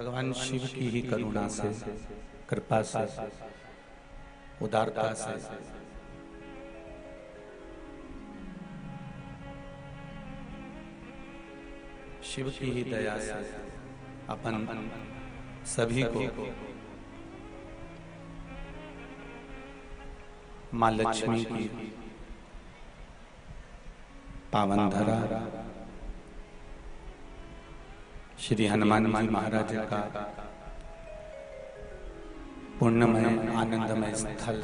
भगवान शिव की ही करुणा से, कृपा से, उदारता से शिव की ही दया से अपन सभी को माँ लक्ष्मी की पावन धरा श्री हनुमान जी महाराज का पुण्यमय आनंदमय स्थल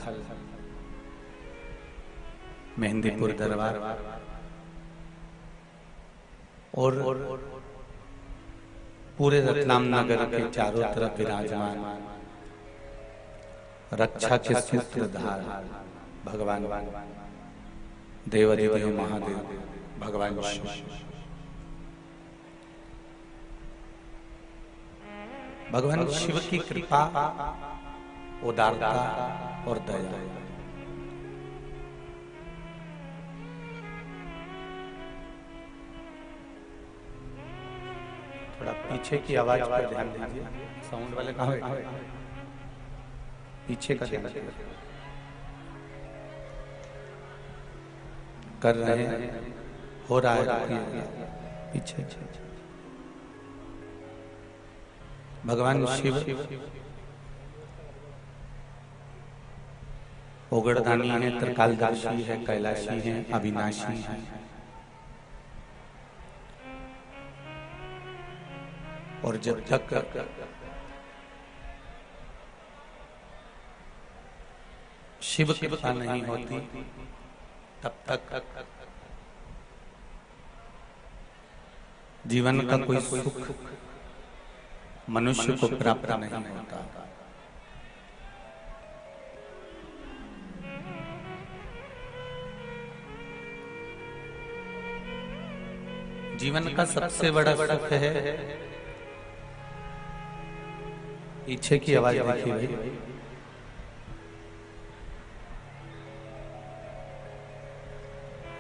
मेहंदीपुर दरबार और पूरे रतलाम नगर के चारों तरफ विराजमान रक्षा के सूत्रधार भगवान देवाधिदेव महादेव भगवान शिव। भगवान शिव की कृपा, उदारता और दया थोड़ा पीछे की आवाज पर ध्यान दीजिए। साउंड वाले कहाँ बैठे? पीछे का ध्यान कर रहे हैं, हो रहा है पीछे। भगवान शिव ओगड़दानी है, त्रिकालदर्शी है, कैलाशी है, अविनाशी है। और जब तक शिव कृपा नहीं होती तब तक जीवन का कोई सुख मनुष्य को प्राप्त नहीं होता। जीवन का सबसे बड़ा सुख है, पीछे की आवाज देखिए भाई,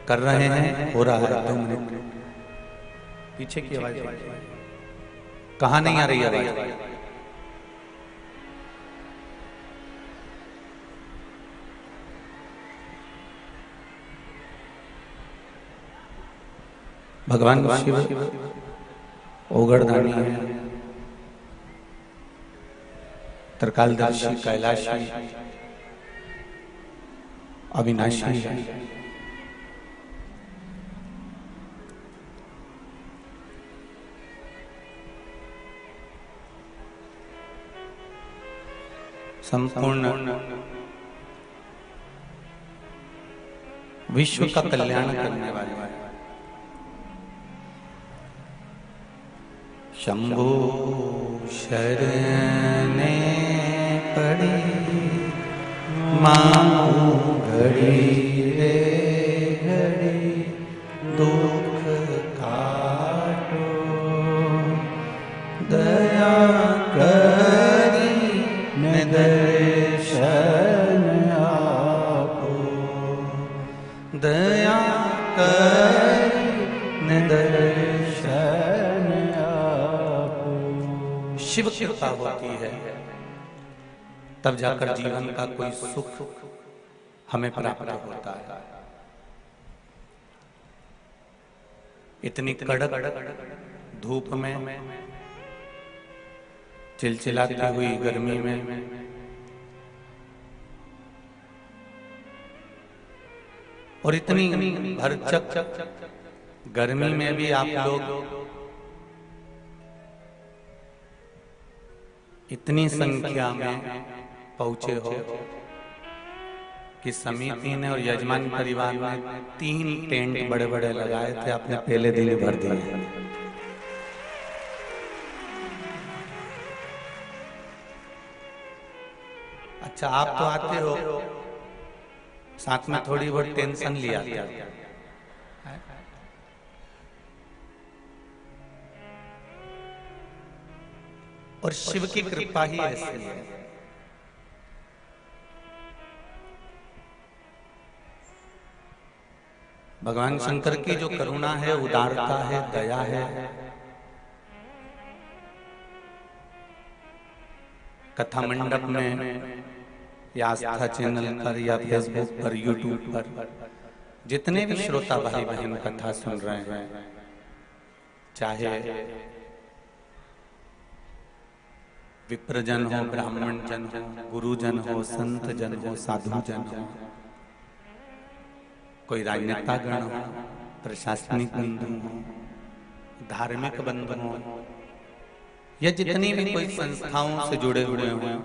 कर रहे हैं, हो रहा है। 2 मिनट पीछे की आवाज कहाँ नहीं आ रही आवाज? भगवान शिव ओगड़दानी है, त्रिकालदर्शी, कैलाशी, अविनाशी है। संपूर्ण विश्व का कल्याण करने वाले हैं। शंभु शरणे पड़ी मां घड़ी रे घड़ी दुख काटो दया करी दर्शन आपो दया करी दर्शन आपो। शिव कृपा होती है तब जाकर जीवन का कोई सुख हमें प्राप्त होता है। इतनी कड़क धूप में, चिलचिलाती हुई गर्मी में और इतनी भरचक गर्मी में भी आप लोग इतनी संख्या में पहुंचे हो कि समिति ने और यजमान परिवार ने 3 टेंट बड़े बड़े लगाए थे, आपने पहले दिन भर दिए। अच्छा, आप तो आते हो, साथ में थोड़ी बहुत टेंशन लिया था। और शिव की कृपा ही ऐसी है। भगवान शंकर की जो करुणा है, उदारता है, दया है, कथा मंडप में या आस्था चैनल पर या फेसबुक पर, यूट्यूब पर जितने भी श्रोता भाई बहन कथा सुन रहे हैं, चाहे विप्रजन हो, ब्राह्मण जन हो, गुरुजन हो, संत जन हो, साधु जन हो, कोई राजनेता गण हो, प्रशासनिक बंधु हो, धार्मिक बंधु हो, या जितनी भी कोई संस्थाओं से जुड़े हुए हों,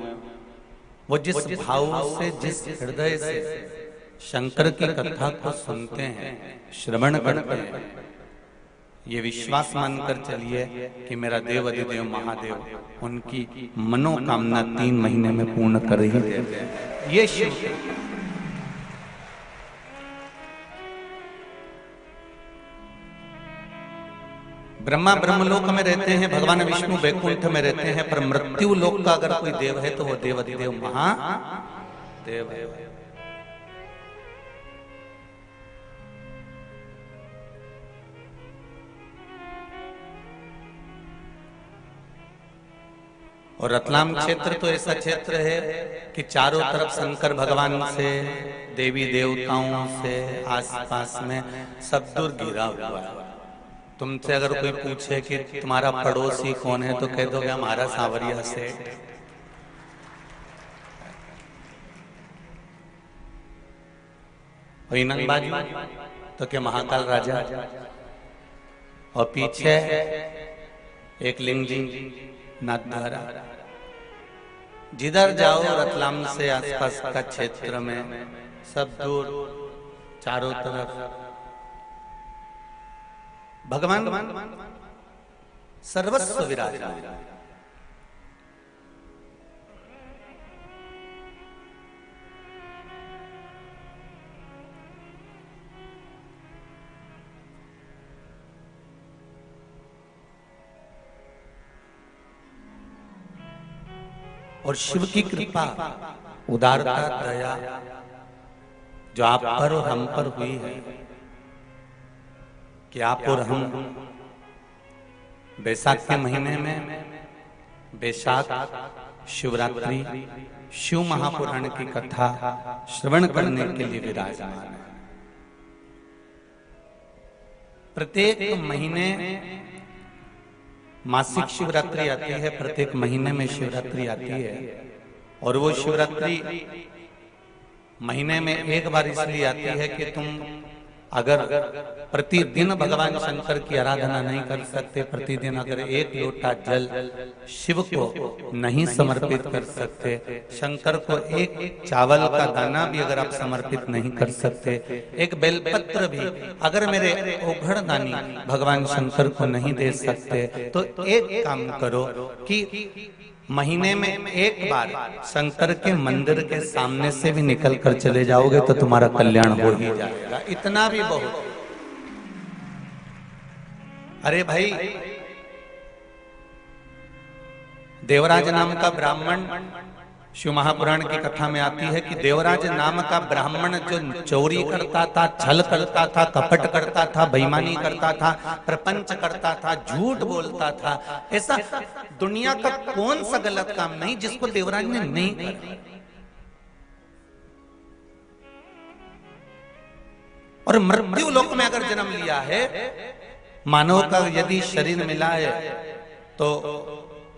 वो जिस भाव से, जिस हृदय से शंकर की कथा को सुनते हैं, श्रवण करते हैं, ये विश्वास मानकर चलिए कि मेरा देव अधिदेव महादेव उनकी मनोकामना 3 महीने में पूर्ण कर ही देते हैं। ये शिव ब्रह्मा ब्रह्मलोक में रहते हैं, भगवान विष्णु वैकुंठ में रहते हैं, पर मृत्यु लोक का अगर कोई देव है तो वो देव अधिदेव महादेव है। और रतलाम क्षेत्र तो ऐसा क्षेत्र है कि चारों तरफ शंकर भगवान से, देवी देवताओं से, आसपास में सब दूर घिरा हुआ है। तुमसे अगर कोई पूछे कि तुम्हारा पड़ोसी कौन है तो कह दोगे हमारा सांवरिया सेठ। और इनंग बाजू तो क्या महाकाल राजा, और पीछे एक लिंग जी नाथद्वारा। जिधर जाओ रतलाम से आसपास का क्षेत्र में सब दूर चारों तरफ भगवान सर्वस्व विराजमान। और शिव की कृपा, उदारता, दया जो आप पर और हम पर हुई है कि आप और हम बैसाख के महीने में, बैसाख शिवरात्रि शिव महापुराण की कथा श्रवण करने के लिए विराजमान है। प्रत्येक महीने मासिक शिवरात्रि आती है, प्रत्येक महीने में शिवरात्रि आती है, और वो शिवरात्रि महीने में एक बार इसलिए आती है कि तुम अगर प्रतिदिन भगवान शंकर की आराधना नहीं कर सकते, प्रतिदिन अगर एक लोटा जल शिव को नहीं समर्पित कर सकते, शंकर को एक चावल का दाना भी अगर आप समर्पित नहीं कर सकते, एक बेलपत्र भी अगर मेरे ओघड़दानी भगवान शंकर को नहीं दे सकते, तो एक काम करो कि महीने में एक बार शंकर के मंदिर के सामने से भी निकल कर चले जाओगे तो तुम्हारा कल्याण हो ही जाएगा। इतना भी बहुत। अरे भाई, देवराज नाम का ब्राह्मण, शिव महापुराण की कथा में आती है कि देवराज नाम का ब्राह्मण जो चोरी करता था, छल करता था, कपट करता था, बेईमानी करता था, प्रपंच करता था, झूठ बोलता था, ऐसा दुनिया का कौन सा गलत काम नहीं जिसको देवराज ने नहीं किया। और मृत्यु लोक में अगर जन्म लिया है, मानव का यदि शरीर मिला है, तो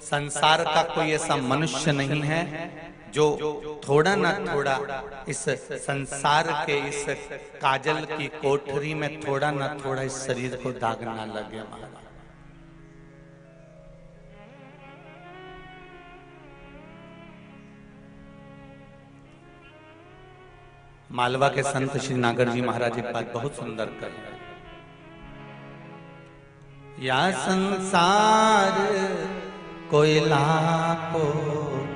संसार का कोई ऐसा मनुष्य नहीं है जो थोड़ा ना थोड़ा इस संसार के इस काजल की कोठरी में थोड़ा ना थोड़ा इस शरीर को दाग ना लगे। मालवा के संत श्री नागर जी महाराज एक बात बहुत सुंदर कर, या संसार कोयला को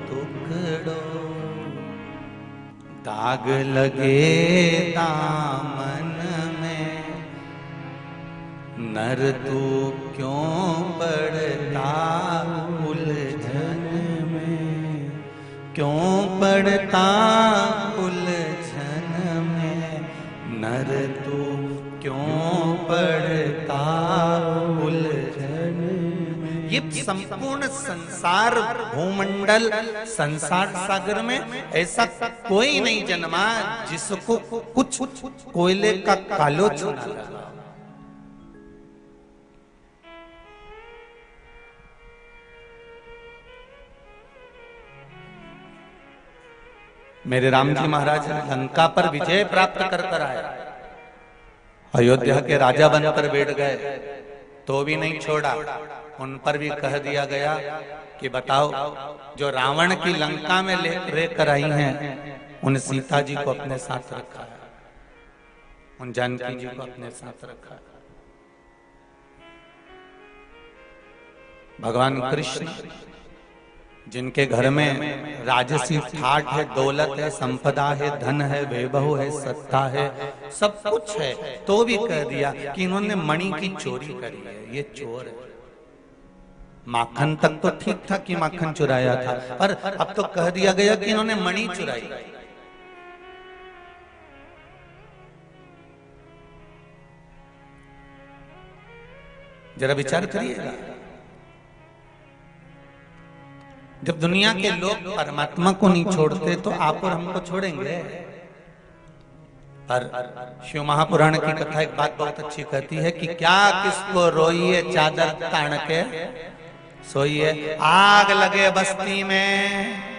टुकड़ो, दाग लगे दामन में, नर तू क्यों पड़ता उलझन में, क्यों पड़ता उलझन में, नर तू क्यों पड़ता उलझन में। ये संपूर्ण संसार भूमंडल संसार सागर में ऐसा कोई नहीं जन्मा जिसको कुछ कोयले का कालोच ना लगा। मेरे राम जी महाराज लंका पर विजय प्राप्त कर कर आए, अयोध्या के राजा बनकर बैठ गए तो भी नहीं छोड़ा। उन पर भी कह दिया गया कि बताओ, जो रावण की लंका में लेकर आई हैं, उन सीता जी को अपने साथ रखा है, उन जानकी जी को अपने साथ रखा है। भगवान कृष्ण जिनके घर में राजसी ठाट है, दौलत है, संपदा है, धन है, वैभव है, सत्ता है, सब कुछ है, तो भी कह दिया कि इन्होंने मणि की चोरी करी है, ये चोर है। माखन तक तो ठीक था कि माखन चुराया था, पर अब तो कह दिया गया कि इन्होंने मणि चुराई। जरा विचार करिएगा, जब दुनिया के लोग परमात्मा को नहीं छोड़ते तो आप और हमको छोड़ेंगे। पर शिव महापुराण की कथा एक बात बहुत अच्छी कहती है कि क्या किसको रोइए चादर तान के सोइए, आग लगे बस्ती में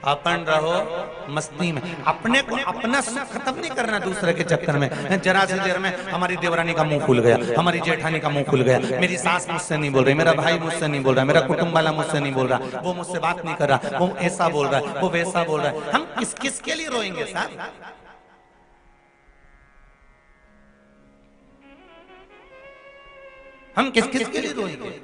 अपन रहो मस्ती में। अपने को अपना सुख खत्म नहीं करना दूसरे के चक्कर में। जरा सी देर में हमारी देवरानी का मुंह खुल गया, हमारी जेठानी का मुंह खुल गया, मेरी सास मुझसे नहीं बोल रही, मेरा भाई मुझसे नहीं बोल रहा, मेरा कुटुंब वाला मुझसे नहीं बोल रहा, वो मुझसे बात नहीं कर रहा, वो ऐसा बोल रहा है, वो वैसा बोल रहा है। हम किस किस के लिए रोएंगे साहब? हम किस किस के लिए रोएंगे?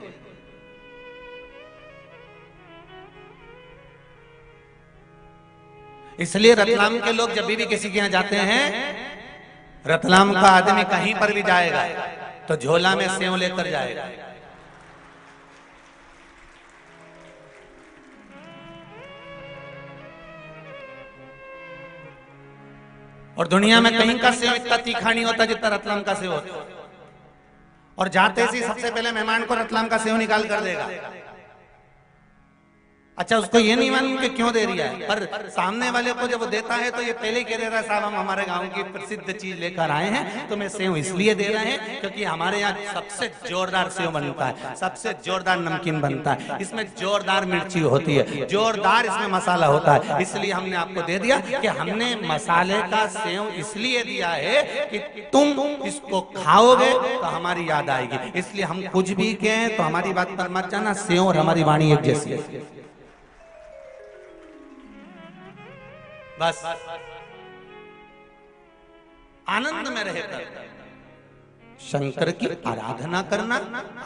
इसलिए रतलाम के लोग जब भी किसी के यहाँ जाते हैं, रतलाम का आदमी कहीं पर भी जाएगा तो झोला में सेव लेकर जाएगा। और दुनिया में कहीं का सेव इतना तीखा नहीं होता जितना रतलाम का सेव होता। और जाते ही सबसे पहले मेहमान को रतलाम का सेव निकाल कर देगा। अच्छा, उसको ये नहीं मालूम कि क्यों दे रहा है, पर सामने वाले को जब वो देता है तो ये पहले ही कह दे रहा है, साहब हम हमारे गांव की प्रसिद्ध चीज लेकर आए हैं, तो मैं सेव इसलिए दे रहे हैं क्योंकि हमारे यहाँ सबसे जोरदार सेव बनता है, सबसे जोरदार नमकीन बनता है, इसमें जोरदार मिर्ची होती है, जोरदार इसमें मसाला होता है, इसलिए हमने आपको दे दिया कि हमने मसाले का सेव इसलिए दिया है कि तुम इसको खाओगे तो हमारी याद आएगी। इसलिए हम कुछ भी कहें तो हमारी बात पर मत जाना, सेव और हमारी वाणी एक जैसी है। बस आनंद में रहकर शंकर की आराधना करना,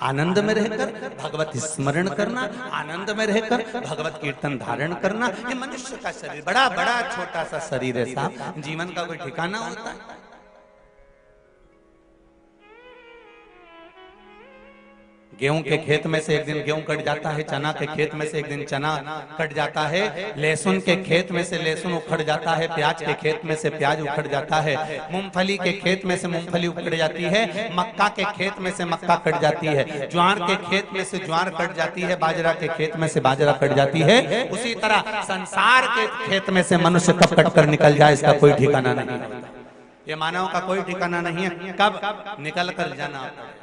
आनंद में रहकर भगवत स्मरण करना, आनंद में रहकर भगवत कीर्तन धारण करना। ये मनुष्य का शरीर बड़ा बड़ा छोटा सा शरीर है साहब, जीवन का कोई ठिकाना होता है? गेहूं के खेत में से एक दिन गेहूं कट जाता है, चना के खेत में से एक दिन चना कट जाता है, लहसुन के खेत में से लहसुन उखड़ जाता है, प्याज के खेत में से प्याज उखड़ जाता है, मूंगफली के खेत में से मूंगफली उखड़ जाती है, मक्का के खेत में से मक्का कट जाती है, ज्वार के खेत में से ज्वार कट जाती है, बाजरा के खेत में से बाजरा कट जाती है। उसी तरह संसार के खेत में से मनुष्य कब कट कर निकल जाए इसका कोई ठिकाना नहीं। ये मानव का कोई ठिकाना नहीं है कब निकल कर जाना होता है।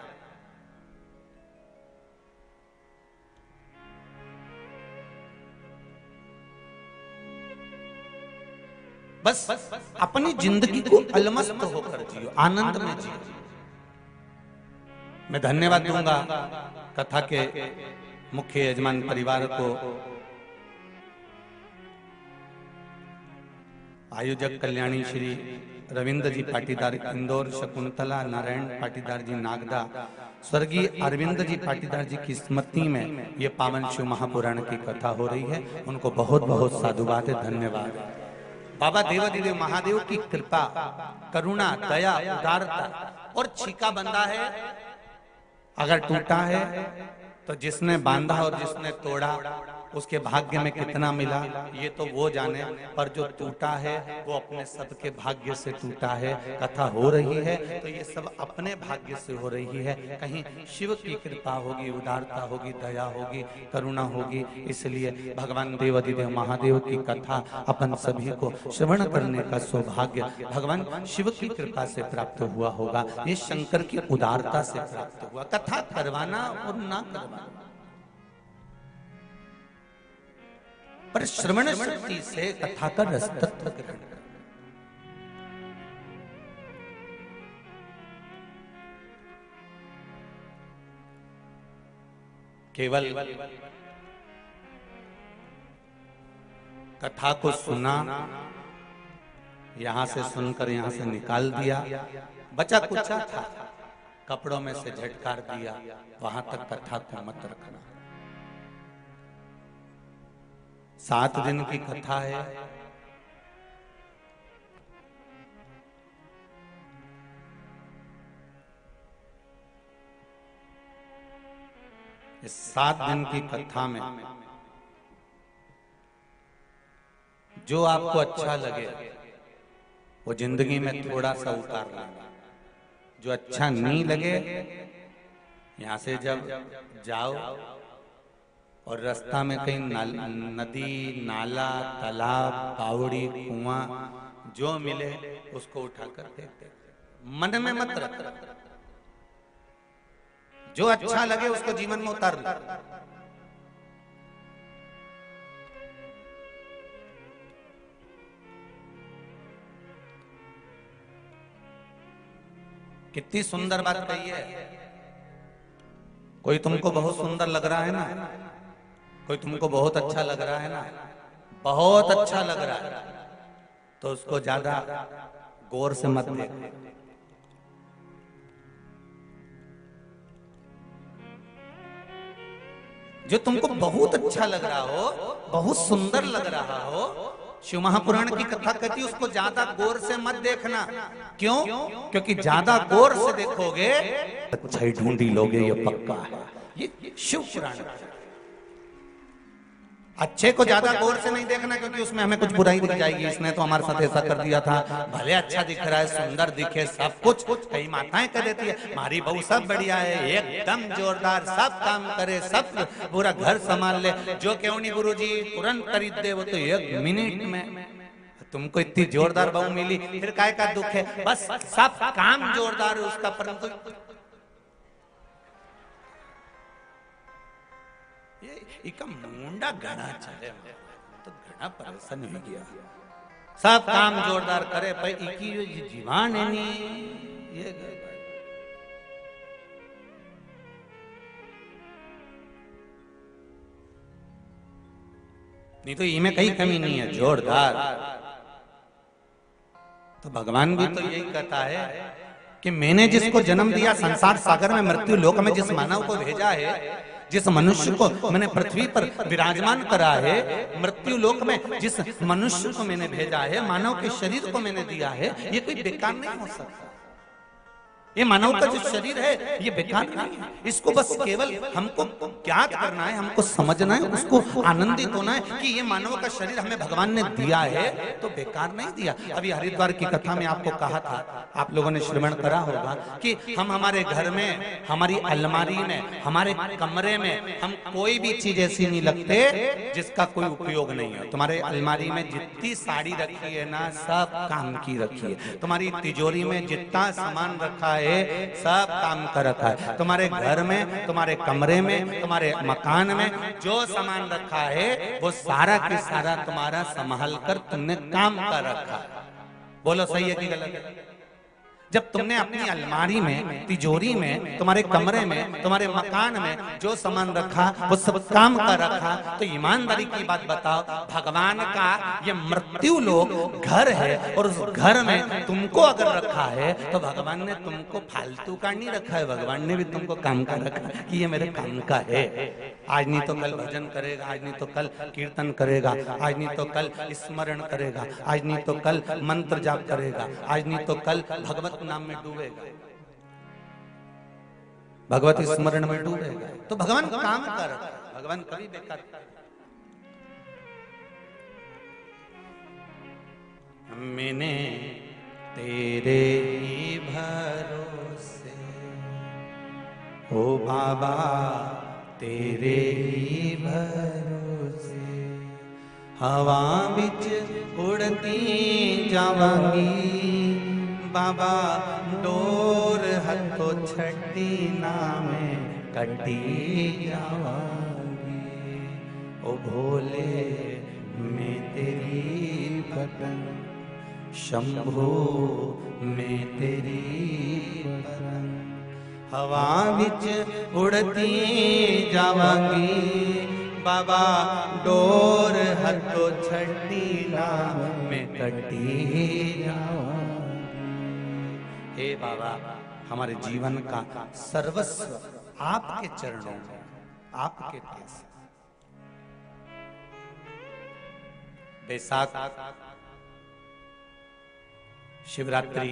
बस अपनी जिंदगी को अलमस्त होकर जियो, आनंद में जियो। मैं धन्यवाद दूंगा कथा के मुख्य यजमान परिवार को, आयोजक कल्याणी श्री रविंद्र जी पाटीदार इंदौर, शकुंतला नारायण पाटीदार जी नागदा, स्वर्गीय अरविंद जी पाटीदार जी की स्मृति में ये पावन शिव महापुराण की कथा हो रही है। उनको बहुत बहुत साधुवाद है, धन्यवाद। बाबा देवादिदेव महादेव की कृपा, करुणा, दया, उदारता और छीका बंधा है, अगर टूटा है तो जिसने बांधा और जिसने तोड़ा उसके भाग्य में कितना मिला ये तो वो जाने, पर जो टूटा है वो अपने सबके भाग्य से टूटा है। कथा हो रही है तो ये सब अपने भाग्य से हो रही है, कहीं शिव की कृपा होगी, उदारता होगी, दया होगी, करुणा होगी। इसलिए भगवान देवाधिदेव महादेव की कथा अपन सभी को श्रवण करने का सौभाग्य भगवान शिव की कृपा से प्राप्त हुआ होगा, ये शंकर की उदारता से प्राप्त हुआ। कथा करवाना और ना करवाना, पर श्रवण शक्ति से कथा का रस तत्व ग्रहण कर। केवल कथा को सुना, यहां से सुनकर यहां से निकाल दिया, बचा कुचा था, कपड़ों में से झटकार दिया, वहां तक कथा को मत रखना। 7 दिन की कथा है, इस 7 दिन की कथा में जो आपको अच्छा लगे वो जिंदगी में थोड़ा सा उतार लेना, जो अच्छा नहीं लगे यहां से जब जाओ और रास्ता में कहीं नदी, नाला, तालाब, बावड़ी, कुआं जो मिले उसको उठाकर फेंक दे, मन में मत रख। जो अच्छा लगे उसको जीवन में उतार लो। कितनी सुंदर बात कही है। कोई तुमको बहुत सुंदर लग रहा है ना, कोई तुमको बहुत अच्छा लग रहा है ना, बहुत अच्छा लग रहा है, तो उसको ज्यादा गौर से मत देखो। जो तुमको बहुत अच्छा लग रहा हो, बहुत सुंदर लग रहा हो, शिव महापुराण की कथा कहती है उसको ज्यादा गौर से मत देखना। क्यों? क्योंकि ज्यादा गौर से देखोगे अच्छाई ढूंढी लोगे, ये पक्का है। ये शिव पुराण अच्छे को ज्यादा गौर से नहीं देखना, क्योंकि उसमें हमें कुछ बुराई दिख जाएगी, इसने तो हमारे साथ ऐसा कर दिया था, भले अच्छा दिख रहा है, सुंदर दिखे सब कुछ। कई माताएं कह देती है हमारी बहू सब बढ़िया है, एकदम जोरदार, सब काम करे, सब पूरा घर संभाल ले, जो क्यों नहीं गुरुजी तुरंत खरीद दे, वो तो 1 मिनट में। तुमको इतनी जोरदार बहू मिली, फिर काय का दुख है? बस सब काम जोरदार है उसका, परंतु इका मुंडा घना चले तो घना परेशान हो गया। सब काम जोरदार करे पर इकी ये जीवान है नी, ये नहीं तो इनमें कहीं कमी नहीं है, जोरदार। तो भगवान भी तो यही कहता है कि मैंने जिसको जन्म दिया संसार सागर में, मृत्यु लोक में जिस मानव को भेजा है, जिस मनुष्य को मैंने पृथ्वी पर विराजमान करा है, मृत्यु लोक में जिस मनुष्य को मैंने भेजा है, मानव के शरीर को मैंने दिया है, ये कोई बेकार नहीं हो सकता। ये मानव का जो शरीर है ये बेकार नहीं है, इसको बस केवल हमको ज्ञात करना है, हमको समझना है, उसको आनंदित होना है कि ये मानव का शरीर हमें भगवान ने दिया है, तो बेकार नहीं दिया। अभी हरिद्वार की कथा में आपको कहा था, आप लोगों ने श्रवण करा होगा कि हम हमारे घर में, हमारी अलमारी में, हमारे कमरे में हम कोई भी चीज ऐसी नहीं लगते जिसका कोई उपयोग नहीं है। तुम्हारे अलमारी में जितनी साड़ी रखी है ना, सब काम की रखी है। तुम्हारी तिजोरी में जितना सामान रखा है सब काम का रखा है। तुम्हारे घर में, तुम्हारे कमरे में, तुम्हारे मकान में जो सामान रखा है वो सारा की सारा तुम्हारा संभाल कर तुमने काम का रखा। बोलो सही है कि गलत है? जब तुमने अपनी अलमारी में, तिजोरी में, तुम्हारे कमरे में, तुम्हारे मकान में जो सामान रखा वो सब काम का रखा, तो ईमानदारी की बात बताओ, भगवान का ये मृत्यु लोक घर है और उस घर में तुमको अगर रखा है तो भगवान ने तुमको फालतू का नहीं रखा है, भगवान ने भी तुमको काम का रखा कि ये मेरे काम का है। आज नहीं तो कल भजन करेगा, आज नहीं तो कल कीर्तन करेगा, आज नहीं तो कल स्मरण करेगा, आज नहीं तो कल मंत्र जाप करेगा, आज नहीं तो कल भगवत नाम में डूबेगा, भगवत स्मरण में डूबेगा। तो भगवान काम कर, भगवान कभी बेकार मैंने तेरे ही भरोसे, ओ बाबा तेरे ही भरोसे, हवा बिच उड़ती जावांगी बाबा, डोर हथों छड़ी ना मैं कटी जावांगी। ओ भोले मैं तेरी भगन, शंभो मैं तेरी भगन, हवा बिच उड़ती जावांगी बाबा, डोर हथों छड़ी ना मैं कटी जावांगी। हे बाबा, हमारे जीवन का सर्वस्व आपके चरणों में, आपके पास। बैसाख शिवरात्रि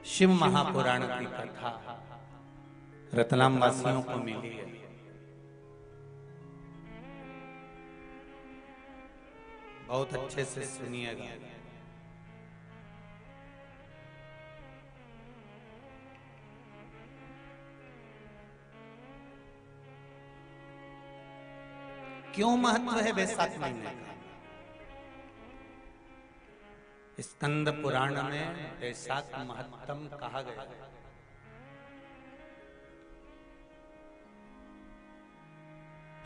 शिव महापुराण की कथा रतलाम वासियों को मिली है। बहुत अच्छे से सुनिएगा। क्यों महत्व है बैसाख महीने का? स्कंद पुराण में बैसाख महत्तम कहा गया है।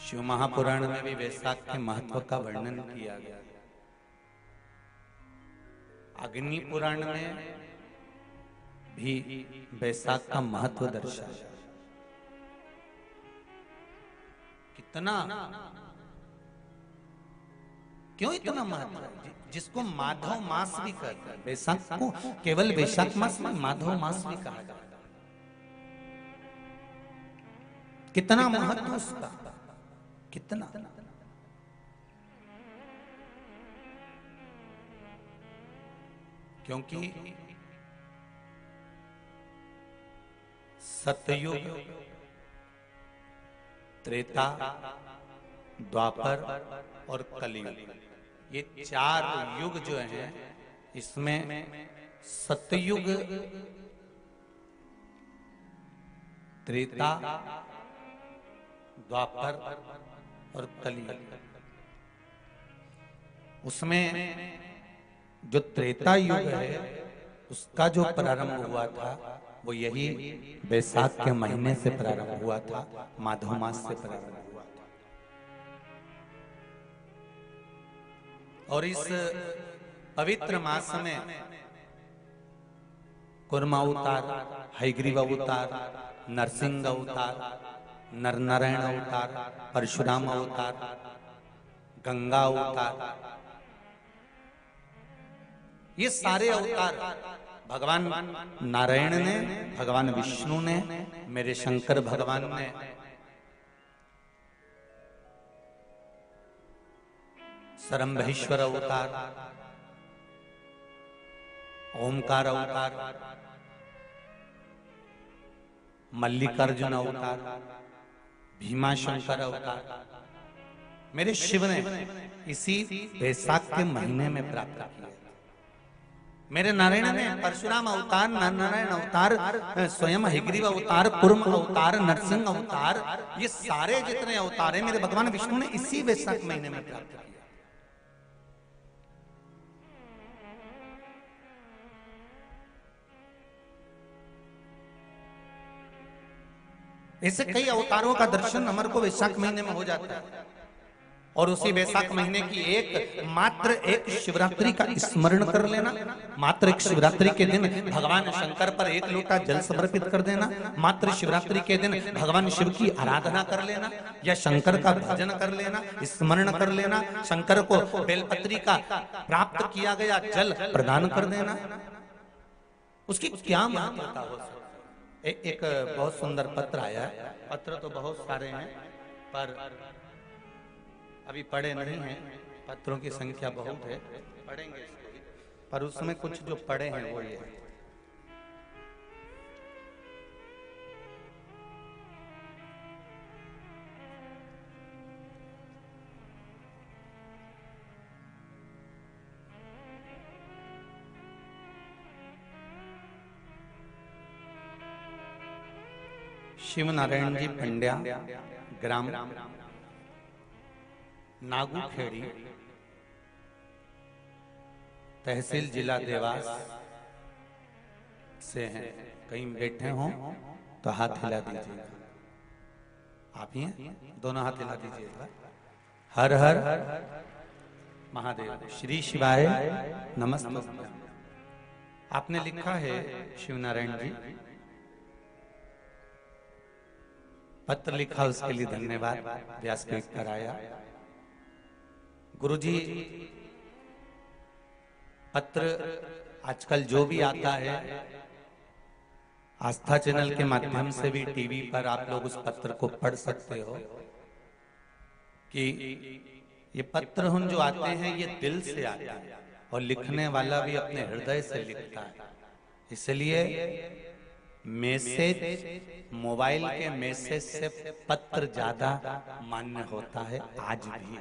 शिव महापुराण में भी बैसाख के महत्व का वर्णन किया गया। अग्नि पुराण में भी बैसाख का महत्व दर्शाया। कितना, क्यों इतना महत्व है? जिसको माधव मास भी कहते हैं। बैसाख को केवल बैसाख मास में माधव मास भी कहा जाता है। कितना महत्व उसका, कितना। क्योंकि सतयुग, त्रेता, द्वापर और कलियुग, ये चार युग जो हैं, इसमें सतयुग, त्रेता, द्वापर और कलियुग, उसमें जो त्रेता युग है उसका जो प्रारंभ हुआ था वो यही बैसाख के महीने से प्रारंभ हुआ था, माधव मास से प्रारंभ हुआ था। और इस पवित्र मास में कुर्म अवतार, हयग्रीव अवतार, नरसिंह अवतार, नरनारायण अवतार, परशुराम अवतार, गंगा अवतार, ये सारे अवतार भगवान नारायण ने, भगवान विष्णु ने, मेरे शंकर भगवान ने सरंभेश्वर अवतार, ओमकार अवतार, मल्लिकार्जुन अवतार, भीमाशंकर अवतार, मेरे शिव ने इसी बैसाख के महीने में प्राप्त किया। मेरे नारायण ने परशुराम अवतार, नारायण अवतार, स्वयं हयग्रीव अवतार, कुर्म अवतार, नरसिंह अवतार, ये सारे जितने अवतार हैं मेरे भगवान विष्णु ने इसी बैसाख महीने में प्राप्त किया। ऐसे कई अवतारों का दर्शन अमर को वैशाख महीने में हो जाता है। और उसी वैशाख महीने की मात्र एक शिवरात्रि का स्मरण कर लेना, मात्र एक शिवरात्रि के दिन भगवान शंकर पर एक लोटा जल समर्पित कर देना, मात्र शिवरात्रि के दिन भगवान शिव की आराधना कर लेना या शंकर का भजन कर लेना, स्मरण कर लेना, शंकर को बेलपत्री का प्राप्त किया गया जल प्रदान कर देना, उसकी क्या महत्वता हो सकती है। एक बहुत सुंदर पत्र आया है। पत्र तो बहुत सारे हैं पर अभी पढ़े नहीं हैं, पत्रों की संख्या बहुत है, पढ़ेंगे इसको भी, पर उसमें कुछ जो पढ़े हैं वो ये है। शिव नारायण जी पंड्या, ग्राम नागूखेड़ी, तहसील जिला देवास से हैं। कहीं बैठे हों तो हाथ हिला दीजिएगा। आप ही हैं? दोनों हाथ हिला दीजिएगा। हर हर महादेव, श्री शिवाय नमस्ते। आपने लिखा है शिव नारायण जी, पत्र लिखा, उसके लिए धन्यवाद। व्यासपीठ कराया। गुरुजी, पत्र आजकल जो भी आता है आस्था चैनल के माध्यम से भी टीवी पर आप लोग उस पत्र को पढ़ सकते हो कि ये पत्र हम जो आते हैं ये दिल से आते हैं और लिखने वाला भी अपने हृदय से लिखता है। इसलिए मैसेज, मोबाइल के मैसेज से पत्र ज्यादा मान्य होता है। आज भी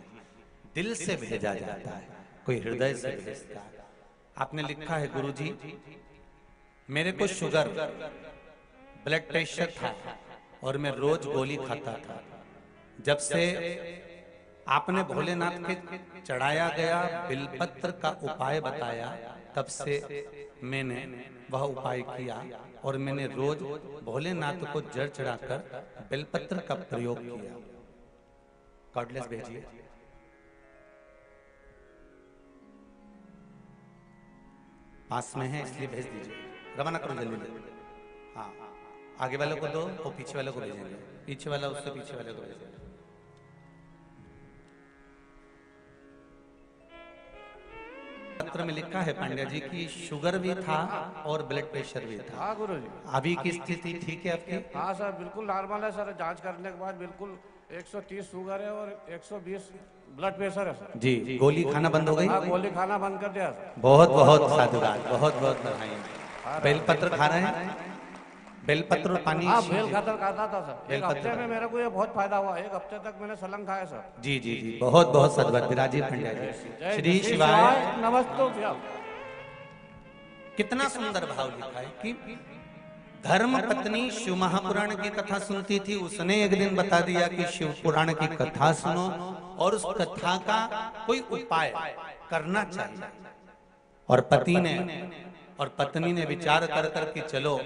दिल से भेजा जाता है, कोई हृदय से भेजता है। आपने लिखा है, गुरुजी मेरे को शुगर, ब्लड प्रेशर था और मैं रोज गोली खाता था। जब से आपने भोलेनाथ के चढ़ाया गया बिलपत्र का उपाय बताया, तब से मैंने वह उपाय किया और मैंने रोज भोलेनाथ को जल चढ़ाकर बेलपत्र का प्रयोग किया। कार्डलेस भेजिए। पास में है इसलिए भेज दीजिए। रवाना करो जल्दी। हाँ, आगे वालों को दो और पीछे वालों को भेजेंगे। पीछे वाला उससे पीछे वाले को भेजेंगे। पत्र में लिखा है पांड्या जी की शुगर भी था और ब्लड प्रेशर भी था। हाँ गुरु जी। अभी की स्थिति ठीक है आपकी? हाँ सर, बिल्कुल नॉर्मल है सर। जांच करने के बाद बिल्कुल 130 शुगर है और 120 ब्लड प्रेशर है सर। जी, गोली खाना बंद हो गई? हाँ, गोली खाना बंद कर दिया सर। बहुत बहुत साधुवाद, बहुत बहुत बधाई। बेलपत्र खा रहे हैं? बेलपत्र और पानी? हाँ, बेलपत्र खाता था सर। एक हफ्ते में मेरे को ये बहुत फायदा हुआ। एक हफ्ते तक मैंने सलंग खाया सर। जी जी जी, बहुत बहुत साधुवाद। विराजी पंड्या जी, श्री शिवाय नमस्ते। कितना सुंदर भाव लिखा है कि धर्म पत्नी शिव महापुराण की कथा सुनती थी। उसने एक दिन बता दिया कि शिव पुराण की कथा सुनो और उस कथा का कोई उपाय करना चाहिए। और पत्नी ने विचार कर कर कि चलो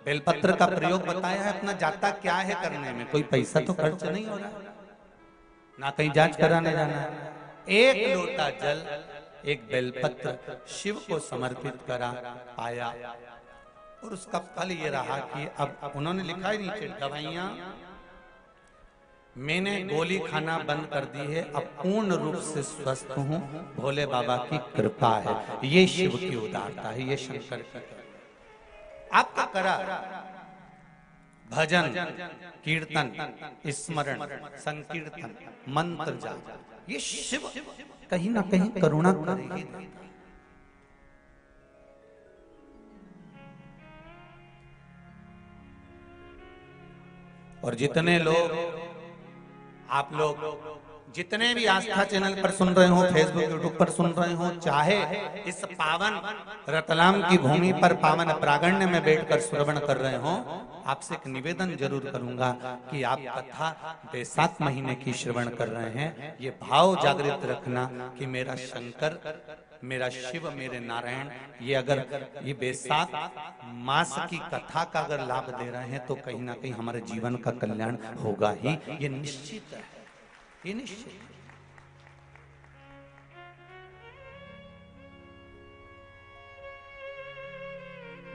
बेलपत्र का प्रयोग बताया है, अपना जाता क्या है करने में, कोई पैसा तो खर्च नहीं हो रहा, ना कहीं जांच कराने जाना है। एक लोटा जल, एक बेलपत्र शिव को समर्पित करा, पाया और उसका फल ये रहा कि अब उन्होंने लिखा है नीचे, दवाइयां मैंने गोली खाना बंद कर दी है, अब पूर्ण रूप से स्वस्थ हूं, भोले बाबा की कृपा है। ये शिव की उदारता है, ये शंकर की कृपा। आपका करा भजन, कीर्तन, स्मरण, संकीर्तन, मंत्र जाप, ये शिव कहीं ना कहीं करुणा करेगी। और जितने लोग, आप लोग जितने भी आस्था चैनल पर सुन रहे हो, फेसबुक यूट्यूब पर सुन रहे हो, चाहे इस पावन रतलाम की भूमि पर पावन प्रांगण में बैठकर श्रवण कर रहे हो, आपसे एक निवेदन जरूर करूंगा कि आप कथा बैसाख महीने की श्रवण कर रहे हैं, ये भाव जागृत रखना कि मेरा शंकर, मेरा शिव, मेरे नारायण, ये अगर ये बैसाख मास की कथा का अगर लाभ दे रहे हैं तो कहीं ना कहीं हमारे जीवन का कल्याण होगा ही, ये निश्चित है, ये निश्चित।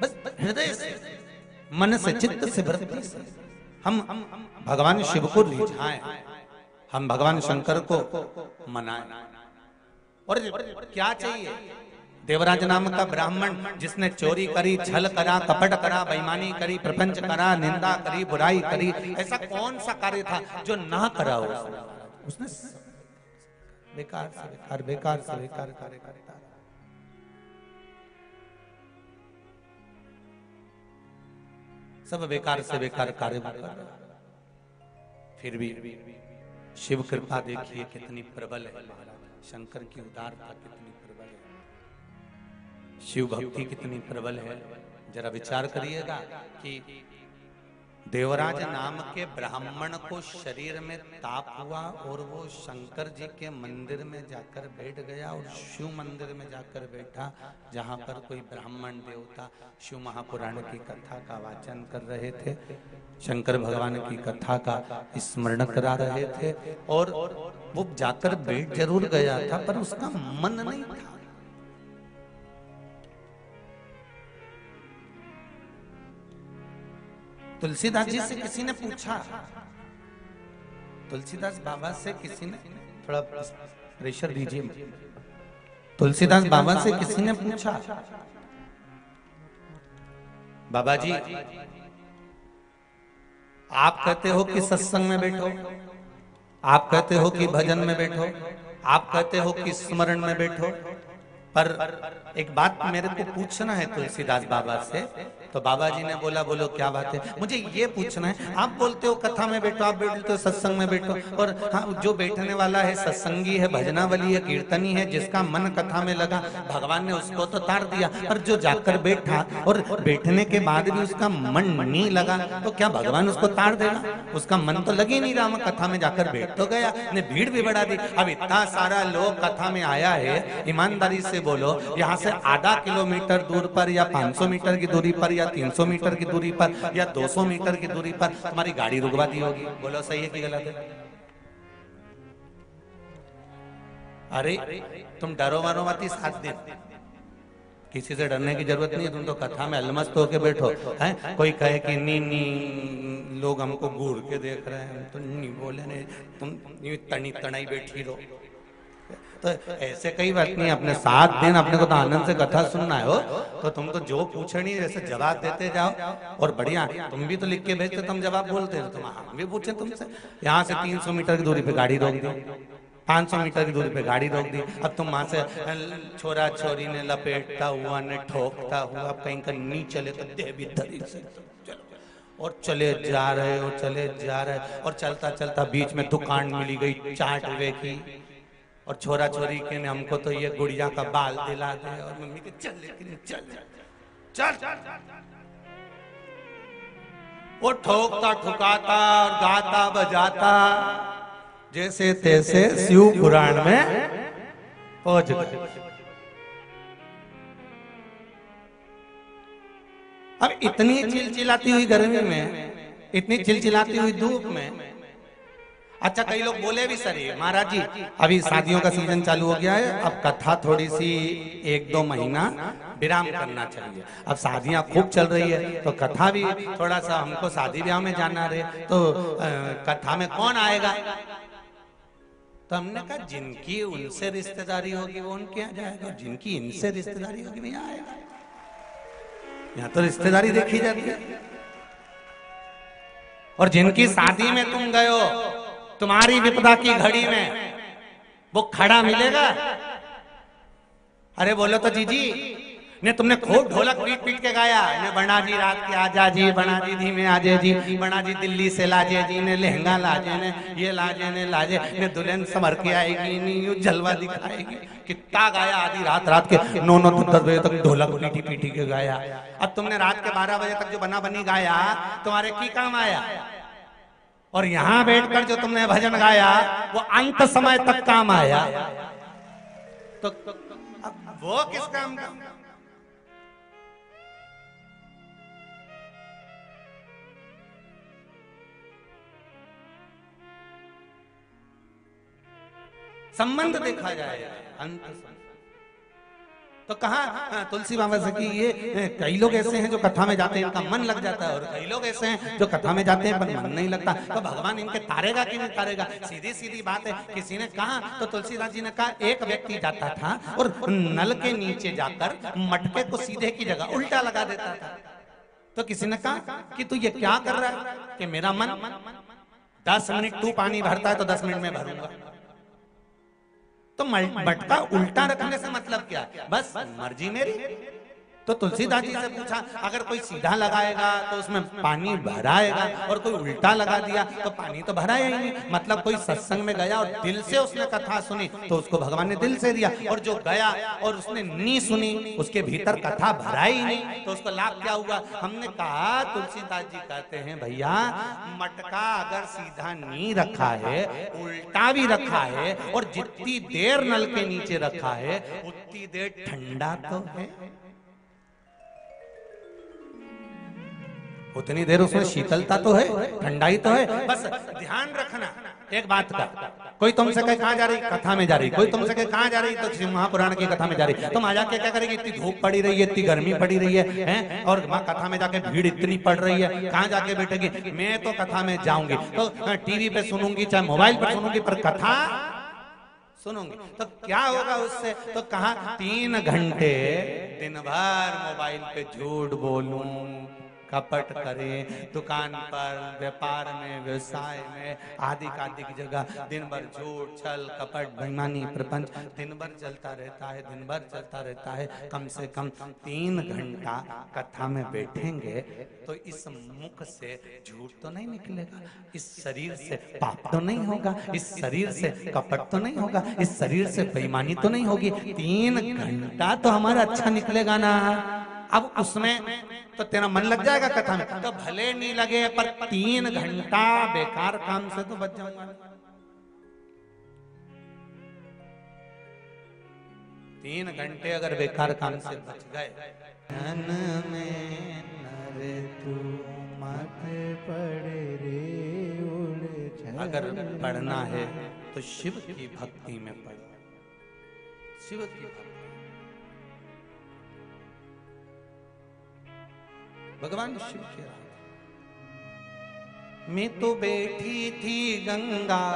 बस हृदय से, मन से, चित्त से, वृत्ति से हम भगवान शिव को रिझाएं, हम भगवान शंकर को मनाएं। और क्या चाहिए? देवराज नाम का ब्राह्मण जिसने चोरी करी, छल करा, कपट करा, बेईमानी करी, प्रपंच करा, निंदा करी, बुराई करी, ऐसा कौन सा कार्य था जो ना करा उसने? बेकार से बेकार, बेकार से बेकार कार्य करता है। सब बेकार से बेकार कार्य कर रहा, फिर भी शिव कृपा देखिए कितनी प्रबल है महाराज, शंकर की उदारता कितनी प्रबल है, शिव भक्ति कितनी प्रबल है। जरा विचार करिएगा कि देवराज नाम के ब्राह्मण को शरीर में ताप हुआ और वो शंकर जी के मंदिर में जाकर बैठ गया और शिव मंदिर में जाकर बैठा, जहाँ पर कोई ब्राह्मण देवता शिव महापुराण की कथा का वाचन कर रहे थे, शंकर भगवान की कथा का स्मरण करा रहे थे। और वो जाकर बैठ जरूर गया था पर उसका मन नहीं था। तुलसीदास जी से किसी ने पूछा, तुलसीदास बाबा से किसी ने, थोड़ा प्रेशर दीजिए, तुलसीदास बाबा से किसी ने पूछा, बाबा जी आप कहते हो कि सत्संग में बैठो, आप कहते हो कि भजन में बैठो, आप कहते हो कि स्मरण में बैठो, पर एक बात मेरे को पूछना है तुलसीदास बाबा से। तो बाबा जी ने बोला, बोलो क्या बात है? मुझे ये पूछना है, आप बोलते हो कथा में बैठो, आप बोलते हो सत्संग में बैठो, और हाँ, जो बैठने वाला है सत्संगी है, भजनावली है, कीर्तनी है, जिसका मन कथा में लगा भगवान ने उसको तो तार दिया, पर जो जाकर बैठा और बैठने के बाद भी उसका मन नहीं लगा तो क्या भगवान उसको तार देगा? उसका मन तो लग ही नहीं रहा, कथा में जाकर बैठ तो गया, ने भीड़ भी बढ़ा दी। अब इतना सारा लोग कथा में आया है, ईमानदारी से बोलो, यहाँ से आधा किलोमीटर दूर पर या 500 मीटर की दूरी पर या 300 मीटर की दूरी पर या 200 मीटर की दूरी पर तुम्हारी गाड़ी रुकवा दी होगी। बोलो सही है कि गलत है? अरे तुम डरो मरो मत, 7 दिन किसी से डरने की जरूरत नहीं है, तुम तो कथा में अलमस्त होके बैठो। हैं कोई कहे कि नी नी लोग हमको घूर के देख रहे हैं, तो नहीं बोले नहीं, तुम तनी तनाई बैठी रहो। तो ऐसे कई बात नहीं, अपने 7 दिन अपने को तो आनंद से कथा सुनना है हो, तो तुम तो जो पूछे नहीं वैसे जवाब देते जाओ। और बढ़िया, तुम भी तो लिख के भेजते, तुम जवाब बोलते हो, तुम हम भी पूछे तुमसे। यहाँ से 300 मीटर की दूरी पे गाड़ी रोक दी, 500 मीटर की दूरी पे गाड़ी रोक दी, अब तुम वहां से छोरा छोरी ने लपेटता हुआ ने ठोकता हुआ, अब कहीं कहीं नहीं चले तो दे भी धरी से और चले जा रहे हो, चले जा रहे, और चलता चलता बीच में दुकान मिली गई चाट वे की, और छोरा छोरी के ने हमको तो ये गुड़िया का बाल दिला दे, और मम्मी के चल लेकिन चल चल, वो ठोकता ठुकाता और गाता बजाता जैसे तैसे शिव पुराण में पहुंच गए। अब इतनी चिलचिलाती हुई गर्मी में, इतनी चिलचिलाती हुई धूप में, अच्छा कई लोग बोले भी सर महाराज जी अभी शादियों का सीजन चालू हो गया है, अब कथा थोड़ी सी 1-2 महीना विराम करना चाहिए। अब शादियां खूब चल रही है तो कथा भी थोड़ा सा, हमको शादी ब्याह में जाना रहे तो कथा में कौन आएगा? तो हमने कहा जिनकी उनसे रिश्तेदारी होगी वो उनके यहाँ जाएगा, जिनकी इनसे रिश्तेदारी होगी वो यहाँ आएगा। यहाँ तो रिश्तेदारी देखी जाती है। और जिनकी शादी में तुम गए हो, तुम्हारी विपदा की घड़ी में वो खड़ा मिलेगा? अरे बोलो तो जीजी ने, तुमने खूब ढोलक पीट पीट के गाया ने, बना जी रात के आजा जी, बना जी धीमे आजे जी, बना जी दिल्ली से लाजे जी, ने लहंगा लाजे ने, ये लाजे ने लाजे ने, दुल्हन संभर के आएगी नहीं यूं जलवा दिखाएगी। कितना गाया, आधी रात रात के 9-10 बजे तक ढोलक पीटी पीटी के गाया। अब तुमने रात के 12 बजे तक जो बना बनी गाया तुम्हारे की काम आया? और यहां बैठकर जो तुमने भजन गाया वो अंत समय तक काम आया, तो वो किस काम का? संबंध देखा जाए अंत। तो कहा तुलसी बाबा से कि ये कई लोग ऐसे हैं जो कथा में जाते हैं इनका मन लग जाता है, और कई लोग ऐसे हैं जो कथा में जाते हैं पर मन नहीं लगता, तो भगवान इनके तारेगा कि नहीं तारेगा? सीधी सीधी बात है। किसी ने कहा तो तुलसीदास जी ने कहा, एक व्यक्ति जाता था और नल के नीचे जाकर मटके को सीधे की जगह उल्टा लगा देता था। तो किसी ने कहा कि तू ये क्या कर रहा है? कि मेरा मन 10 मिनट तू पानी भरता है तो 10 मिनट में भरूंगा। तो मटका उल्टा रखने से मतलब क्या? बस मर्जी मेरी। तो तुलसीदास जी से पूछा, अगर कोई सीधा लगाएगा तो उसमें पानी भराएगा, और कोई उल्टा लगा दिया तो पानी तो भराया ही नहीं। मतलब कोई सत्संग में गया और दिल से उसने कथा सुनी तो उसको भगवान ने दिल से दिया, और जो गया और उसने नहीं सुनी, उसके भीतर कथा भरा ही नहीं, तो उसको लाभ क्या हुआ? हमने कहा, तुलसीदास जी कहते हैं, भैया मटका अगर सीधा नहीं रखा है, उल्टा भी रखा है, और जितनी देर नल के नीचे रखा है उतनी देर ठंडा तो है, उतनी देर उसमें शीतलता तो है, ठंडाई तो है। बस ध्यान रखना एक बात का, कोई तुमसे कहे कहां जा रही? कथा में जा रही। कोई तुमसे कहे कहां जा रही? तो महापुराण की कथा में जा रही। तुम आ जाके क्या करेगी? इतनी धूप पड़ी रही है, इतनी गर्मी पड़ी रही है, और वहां कथा में जाके भीड़ इतनी पड़ रही है, कहां जाके बैठेगी? मैं तो कथा में जाऊंगी, तो टीवी पे सुनूंगी, चाहे मोबाइल पर सुनूंगी, पर कथा सुनूंगी। तो क्या होगा उससे? तो कहा 3 घंटे दिन भर मोबाइल पे झूठ बोलूं, कपट करें, दुकान पर, व्यापार में, व्यवसाय में, आदि आदि की जगह दिन भर झूठ, छल, कपट, बेईमानी, प्रपंच दिन भर चलता रहता है, दिन भर चलता रहता है। कम से कम 3 घंटा कथा में बैठेंगे तो इस मुख से झूठ तो नहीं निकलेगा, इस शरीर से पाप तो नहीं होगा, इस शरीर से कपट तो नहीं होगा, इस शरीर से बेईमानी तो नहीं होगी। 3 घंटा तो हमारा अच्छा निकलेगा ना। अब उसमें तो तेरा मन लग जाएगा कथा में, तो भले नहीं लगे, पर 3 घंटा बेकार काम से तो बच जाऊंगा। 3 घंटे अगर बेकार काम से बच गए, धन में नर तू मत पड़े रे उलझन। अगर पढ़ना है तो शिव की भक्ति में पढ़ो, शिव की भक्ति। भगवान शिव के रात मैं तो बैठी थी गंगा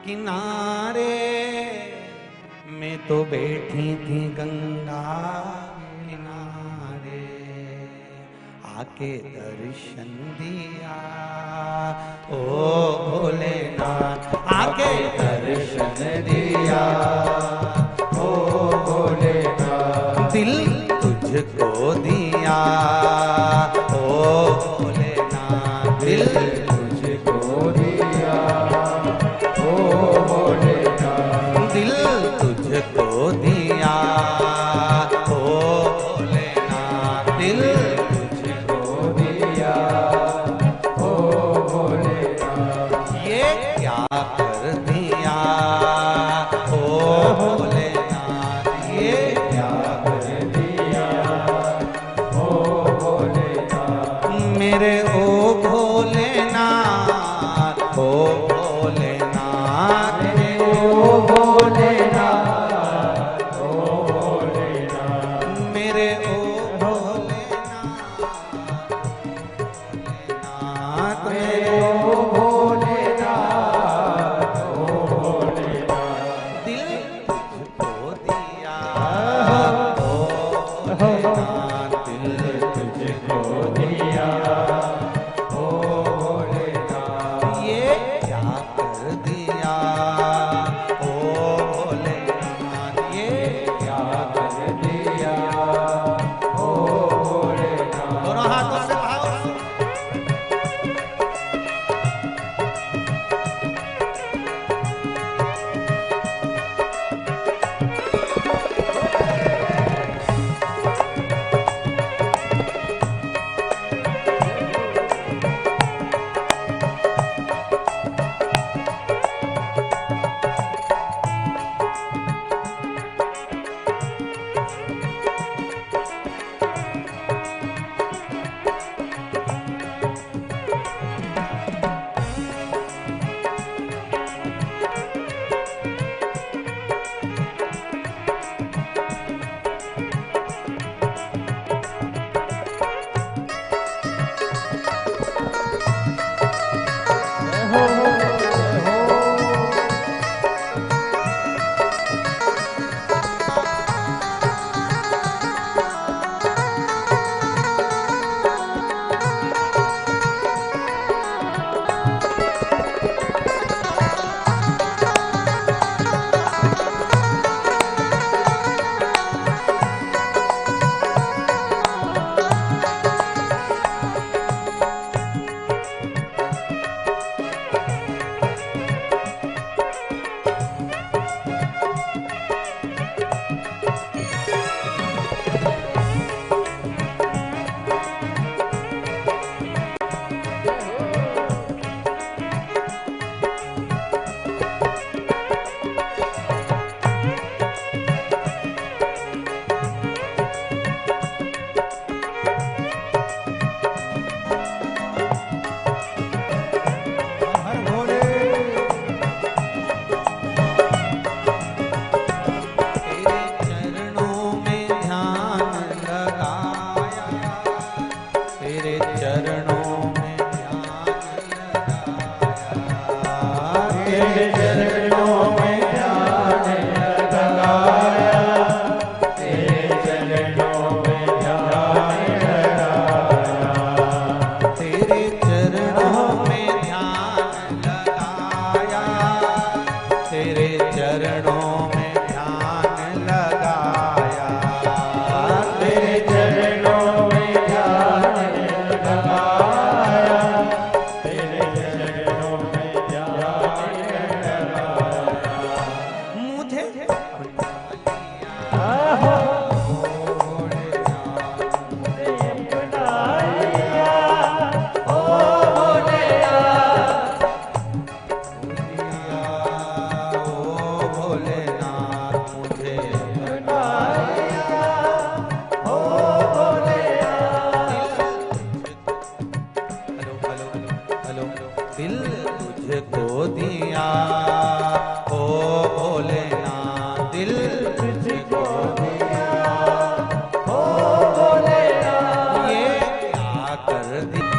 किनारे, मैं तो बैठी थी गंगा किनारे, आके दर्शन दिया ओ भोलेनाथ, आके दर्शन दिया ओ भोलेनाथ, दिल तुझको दिया दिल तुझको दिया ओ भोलेनाथ, दिल तुझको दिया ओ भोलेनाथ, दिल तुझको दिया ओ दिल तुझको दिया, ओ भोलेनाथ दिल तुझको दिया, ओ भोलेनाथ ये क्या कर दिया।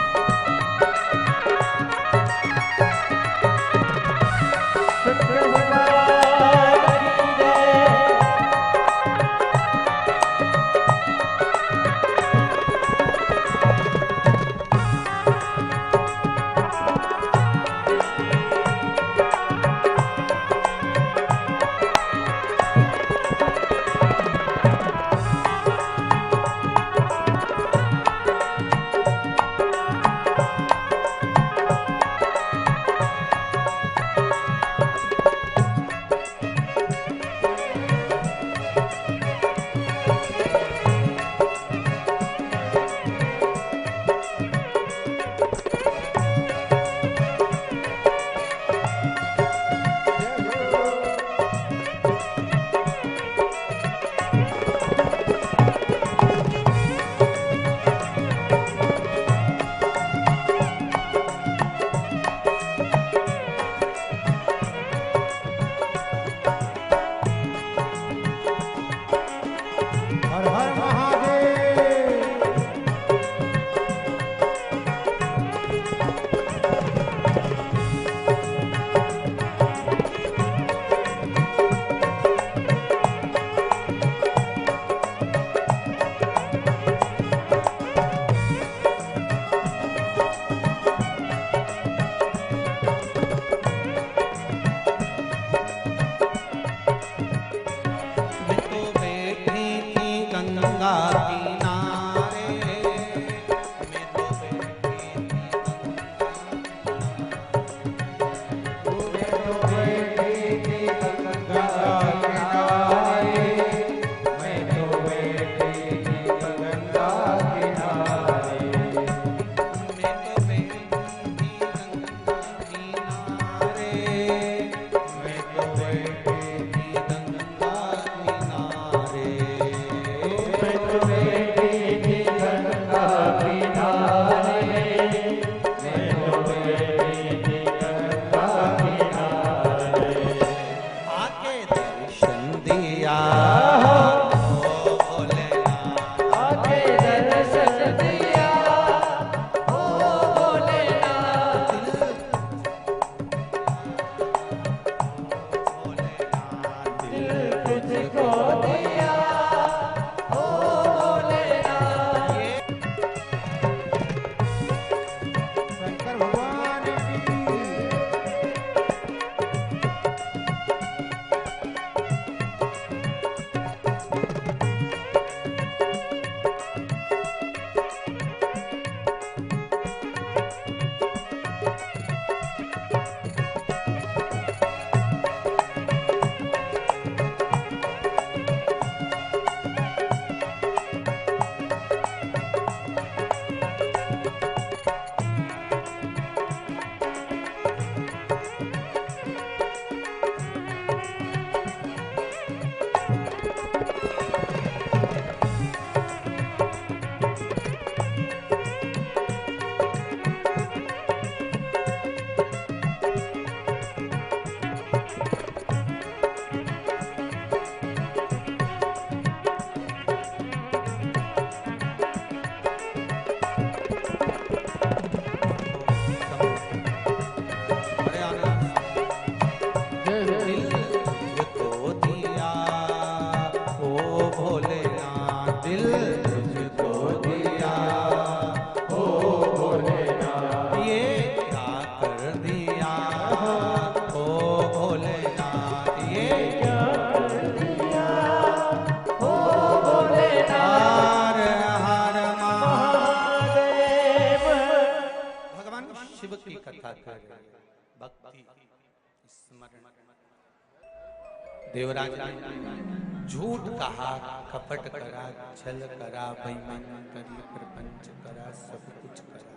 देवराज ने झूठ कहा, कपट करा, छल करा, बेईमानी करी, प्रपंच करा, सब कुछ करा,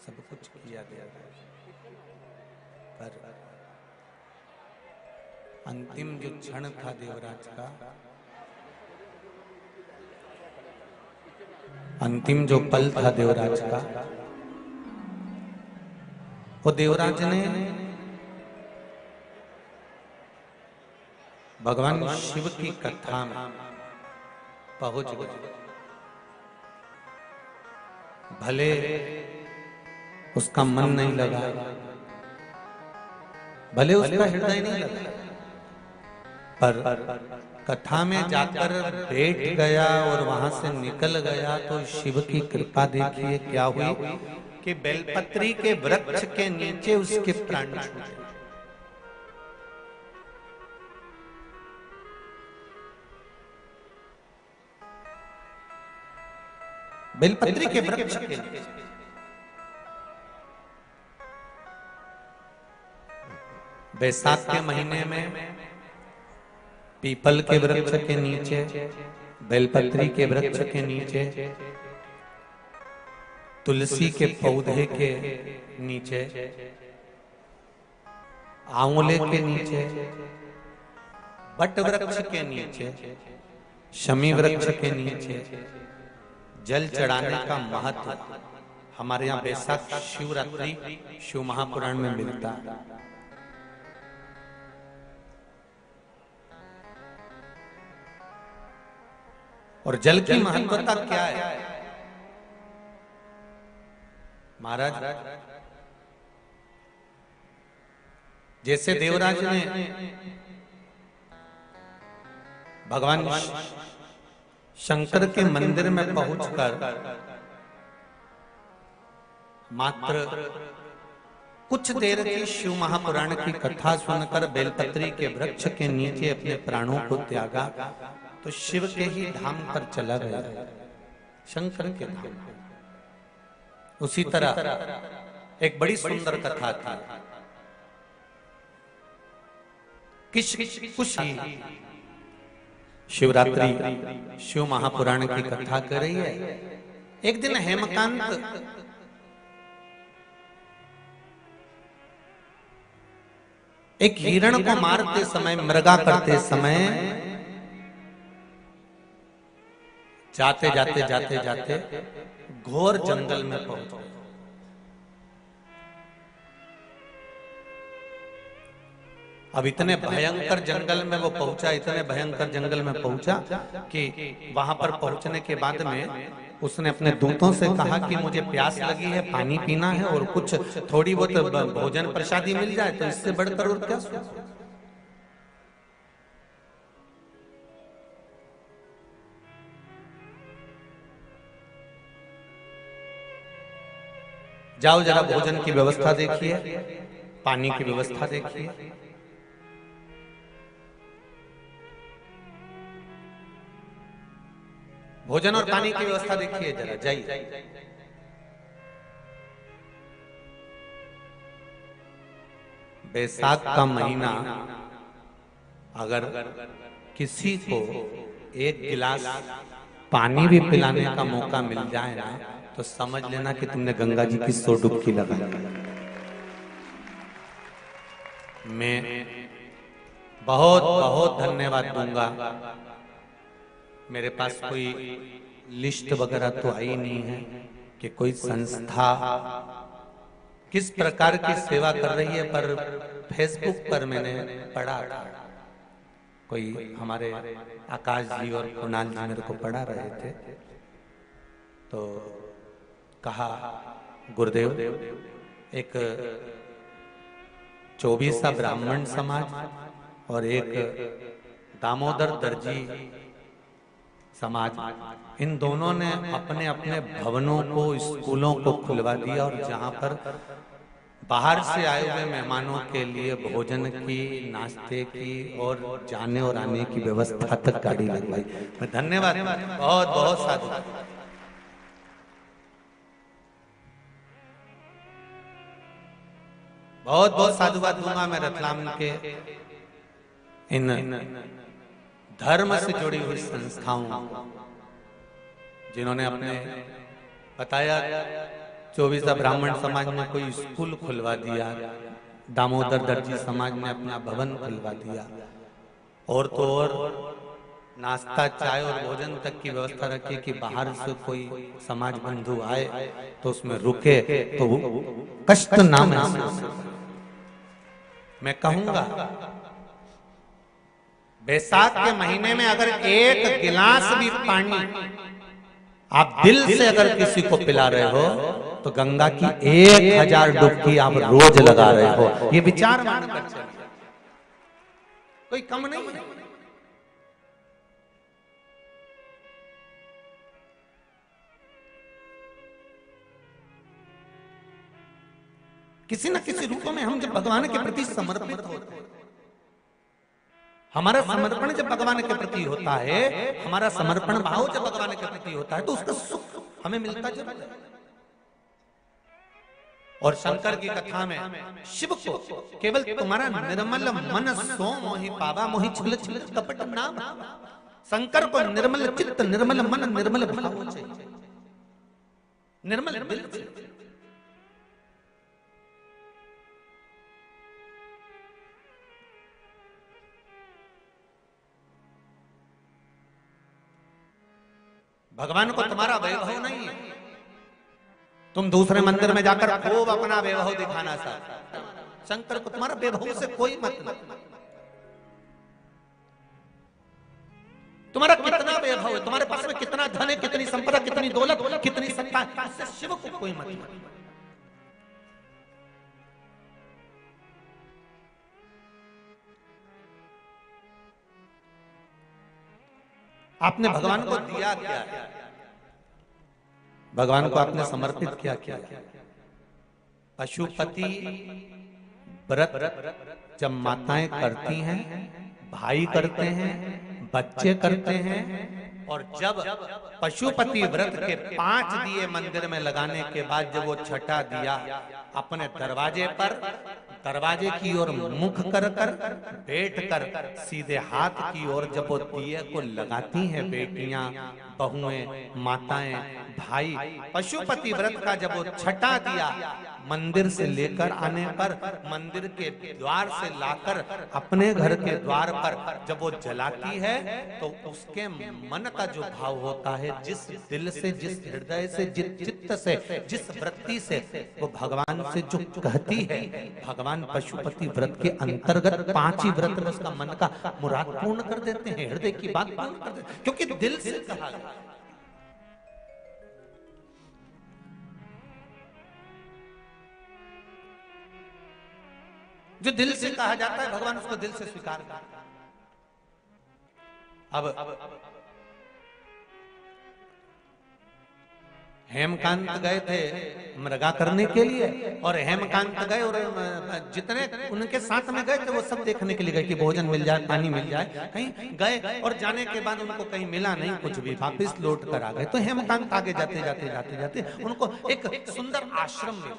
सब कुछ किया गया, पर अंतिम जो क्षण था देवराज का, अंतिम जो पल था देवराज का, वो देवराज ने भगवान शिव की कथा में पहुंच गए। भले उसका मन नहीं लगा, भले उसका हृदय नहीं लगा, पर कथा में जाकर बैठ गया और वहां से निकल गया तो शिव की कृपा देखिए क्या हुई कि बेलपत्री के वृक्ष के नीचे उसके प्राण छूटे। बेलपत्री के वृक्ष के नीचे। बैसाख के महीने में पीपल के वृक्ष के नीचे, बेलपत्री के वृक्ष के नीचे, तुलसी के पौधे के नीचे, आंवले के नीचे, बट वृक्ष के नीचे, शमी वृक्ष के नीचे जल चढ़ाने का महत्व हमारे यहाँ बैसाख शिवरात्रि शिव महापुराण में मिलता है। और जल की महत्वता क्या है महाराज? जैसे देवराज ने भगवान शंकर के मंदिर में पहुंचकर मात्र कुछ देर की शिव महापुराण की कथा सुनकर बेलपत्री के वृक्ष के नीचे अपने प्राणों को त्यागा तो शिव के ही धाम पर चला गया, शंकर के धाम। उसी तरह एक बड़ी सुंदर कथा थी, कुशी शिवरात्रि शिव महापुराण की कथा कर रही है। एक दिन हेमकांत एक हिरण को मारते समय, मृगा करते समय जाते जाते जाते जाते घोर जंगल में पहुंचे। अब इतने भयंकर जंगल में वो पहुंचा, इतने भयंकर जंगल में पहुंचा कि वहां पर पहुंचने के बाद में उसने अपने दूतों से कहा कि मुझे प्यास लगी है, पानी पीना है और कुछ थोड़ी बहुत भोजन प्रसादी मिल जाए तो इससे बढ़कर और क्या। जाओ जरा भोजन की व्यवस्था देखिए, पानी की व्यवस्था देखिए। भोजन और पानी की व्यवस्था देखिए जरा, जाइए। बैसाख का महीना अगर किसी को एक गिलास पानी भी पिलाने का मौका मिल जाए ना तो समझ लेना कि तुमने गंगा जी की 100 डुबकी लगाई। मैं बहुत बहुत धन्यवाद दूंगा। मेरे पास कोई लिस्ट वगैरह तो आई नहीं है कि कोई संस्था किस प्रकार की सेवा कर रही है, पर फेसबुक पर मैंने पढ़ा, कोई हमारे आकाश जी और कुणाल जी मेरे को पढ़ा रहे थे तो कहा गुरुदेव एक 24 ब्राह्मण समाज और एक दामोदर दर्जी समाज, इन दोनों ने अपने अपने भवनों को, स्कूलों को खुलवा दिया और जहां पर बाहर से आए हुए मेहमानों के लिए भोजन की, नाश्ते की और जाने और आने की व्यवस्था तक गाड़ी लगवाई। मैं धन्यवाद, बहुत बहुत साधु। बहुत बहुत साधुवाद दूंगा मैं रतलाम के इन धर्म से जुड़ी हुई संस्थाओं, जिन्होंने अपने बताया 24 ब्राह्मण समाज ने कोई स्कूल खुलवा दिया, दामोदर दर्जी समाज ने अपना भवन खुलवा दिया, और तो और नाश्ता चाय और भोजन तक की व्यवस्था रखिए कि बाहर से कोई समाज बंधु आए तो उसमें रुके तो कष्ट ना महसूस। मैं कहूंगा बैसाख के महीने में अगर एक गिलास भी पानी आप दिल से अगर किसी को पिला रहे हो तो गंगा की 1000 डुबकी आप रोज लगा रहे हो। ये विचार मानकर चलिए, कोई कम नहीं है। किसी न किसी रूप में हम जब भगवान के प्रति समर्पित होते हैं, हमारा समर्पण जब भगवान के प्रति होता है, हमारा समर्पण भाव जब भगवान के प्रति होता है तो उसका सुख हमें मिलता जरूर है। और शंकर की कथा में शिव को केवल तुम्हारा निर्मल मन सो मोहि पावा मोहि छल छल कपट नाम। शंकर को निर्मल चित्त, निर्मल मन, निर्मल भाव चाहिए, निर्मल दिल चाहिए। भगवान को तुम्हारा वैभव नहीं है, तुम दूसरे मंदिर में जाकर खूब अपना वैभव दिखाना चाहते। शंकर को तुम्हारा वैभव से कोई मतलब। तुम्हारा कितना वैभव है, तुम्हारे पास में कितना धन है, कितनी संपदा, कितनी दौलत, कितनी सत्ता, इससे शिव को कोई मतलब। आपने भगवान को दिया क्या है, भगवान को आपने समर्पित क्या किया। पशुपति व्रत जब माताएं करती हैं, भाई करते हैं, बच्चे करते हैं, और जब पशुपति व्रत के 5 दिए मंदिर में लगाने के बाद जब वो छठा दिया अपने दरवाजे पर, दरवाजे की ओर मुख कर कर बैठ कर सीधे हाथ की ओर जब वो दिए को लगाती हैं बेटियां, बहुएं, माताएं, भाई, पशुपति व्रत का जब वो छठा दिया मंदिर से लेकर आने पर, मंदिर के द्वार से लाकर अपने घर के द्वार पर जब वो जलाती है तो उसके मन का जो भाव होता है, जिस दिल से, जिस हृदय से, जिस चित्त से, जिस वृत्ति से वो भगवान से जो कहती है, भगवान पशुपति व्रत के अंतर्गत 5 ही व्रत में उसका मन का मुराद पूर्ण कर देते हैं, हृदय की बात पूर्ण कर देते हैं, क्योंकि दिल से कहा गया। जो दिल से कहा जाता है भगवान उसको दिल से स्वीकार करता है। अब हेमकांत गए थे मृगा करने के लिए, और हेमकांत गए और जितने उनके साथ में गए थे वो सब देखने के लिए गए कि भोजन मिल जाए, पानी मिल जाए। कहीं गए और जाने के बाद उनको कहीं मिला नहीं कुछ भी, वापस लौट कर आ गए। तो हेमकांत आगे जाते जाते जाते जाते उनको एक सुंदर आश्रम मिला,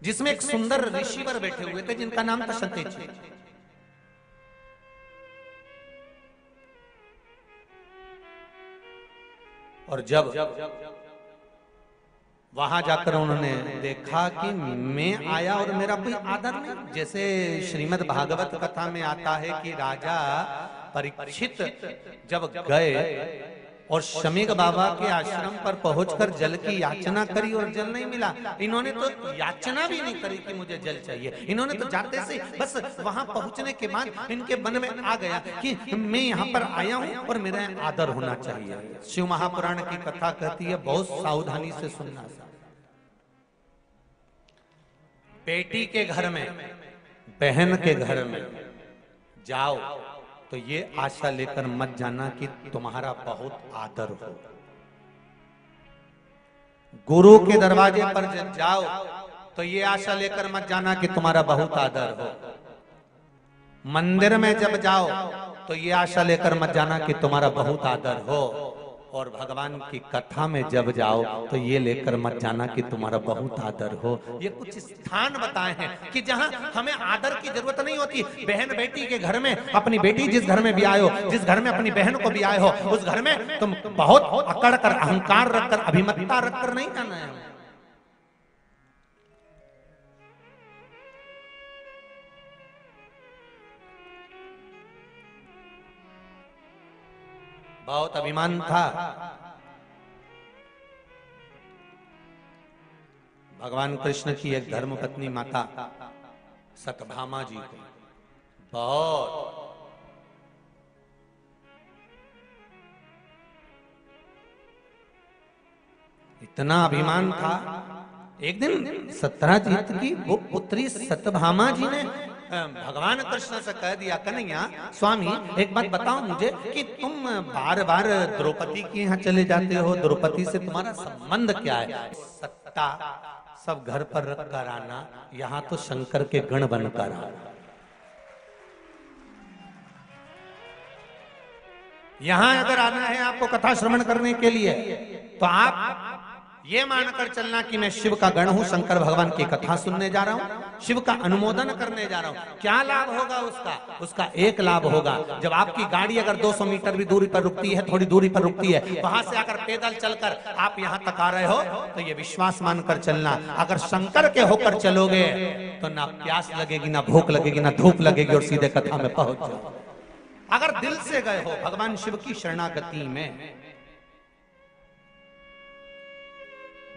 जिसमें एक सुंदर ऋषिवर बैठे हुए थे जिनका नाम था सत्यजी। और जब वहां जाकर उन्होंने देखा कि मैं आया और मेरा कोई आदर नहीं, जैसे श्रीमद् भागवत कथा में आता है कि राजा परीक्षित जब गए और शमीक बाबा के आश्रम पर पहुंचकर जल की याचना करी और जल नहीं मिला। इन्होंने तो याचना भी नहीं करी कि मुझे जल चाहिए, इन्होंने तो जाते से बस वहां पहुंचने के बाद इनके मन में आ गया कि मैं यहाँ पर आया हूँ और मेरा आदर होना चाहिए। शिव महापुराण की कथा कहती है, बहुत सावधानी से सुनना। बेटी के घर में, बहन के घर में जाओ तो ये आशा लेकर मत जाना कि तुम्हारा बहुत आदर हो। गुरु के दरवाजे पर जब जाओ तो ये आशा लेकर मत जाना कि तुम्हारा बहुत आदर हो। मंदिर में जब जाओ तो ये आशा लेकर मत जाना कि तुम्हारा बहुत आदर हो। और भगवान की कथा में जब जाओ तो ये लेकर मत जाना कि तुम्हारा बहुत आदर हो। ये कुछ स्थान बताए हैं कि जहां हमें आदर की जरूरत नहीं होती। बहन बेटी के घर में, अपनी बेटी जिस घर में भी आए हो, जिस घर में अपनी बहन को भी आए हो, उस घर में तुम बहुत अकड़ कर, अहंकार रखकर, अभिमतता रखकर नहीं जाना है। बहुत अभिमान था। भगवान कृष्ण की एक धर्मपत्नी माता सत्यभामा जी को बहुत इतना अभिमान था। एक दिन सत्यजीत की वो पुत्री सत्यभामा जी ने भगवान कृष्ण से कह दिया, कन्हैया स्वामी एक बात बताओ मुझे कि तुम बार बार द्रौपदी के यहाँ चले जाते हो, द्रौपदी से तुम्हारा संबंध क्या है? सत्ता सब घर पर रख कर आना, यहाँ तो शंकर के गण बनकर आना। यहां अगर आना है आपको कथा श्रवण करने के लिए तो आप ये मानकर चलना कि मैं शिव का गण हूं, शंकर भगवान की कथा सुनने जा रहा हूं, शिव का अनुमोदन करने जा रहा हूं। क्या लाभ होगा उसका? उसका एक लाभ होगा, जब आपकी गाड़ी अगर 200 मीटर भी दूरी पर रुकती है, थोड़ी दूरी पर रुकती है, वहां से अगर पैदल चलकर आप यहां तक आ रहे हो तो ये विश्वास मानकर चलना, अगर शंकर के होकर चलोगे तो ना प्यास लगेगी, ना भूख लगेगी, ना धूप लगेगी और सीधे कथा में पहुंच जाओ। अगर दिल से गए हो भगवान शिव की शरणागति में,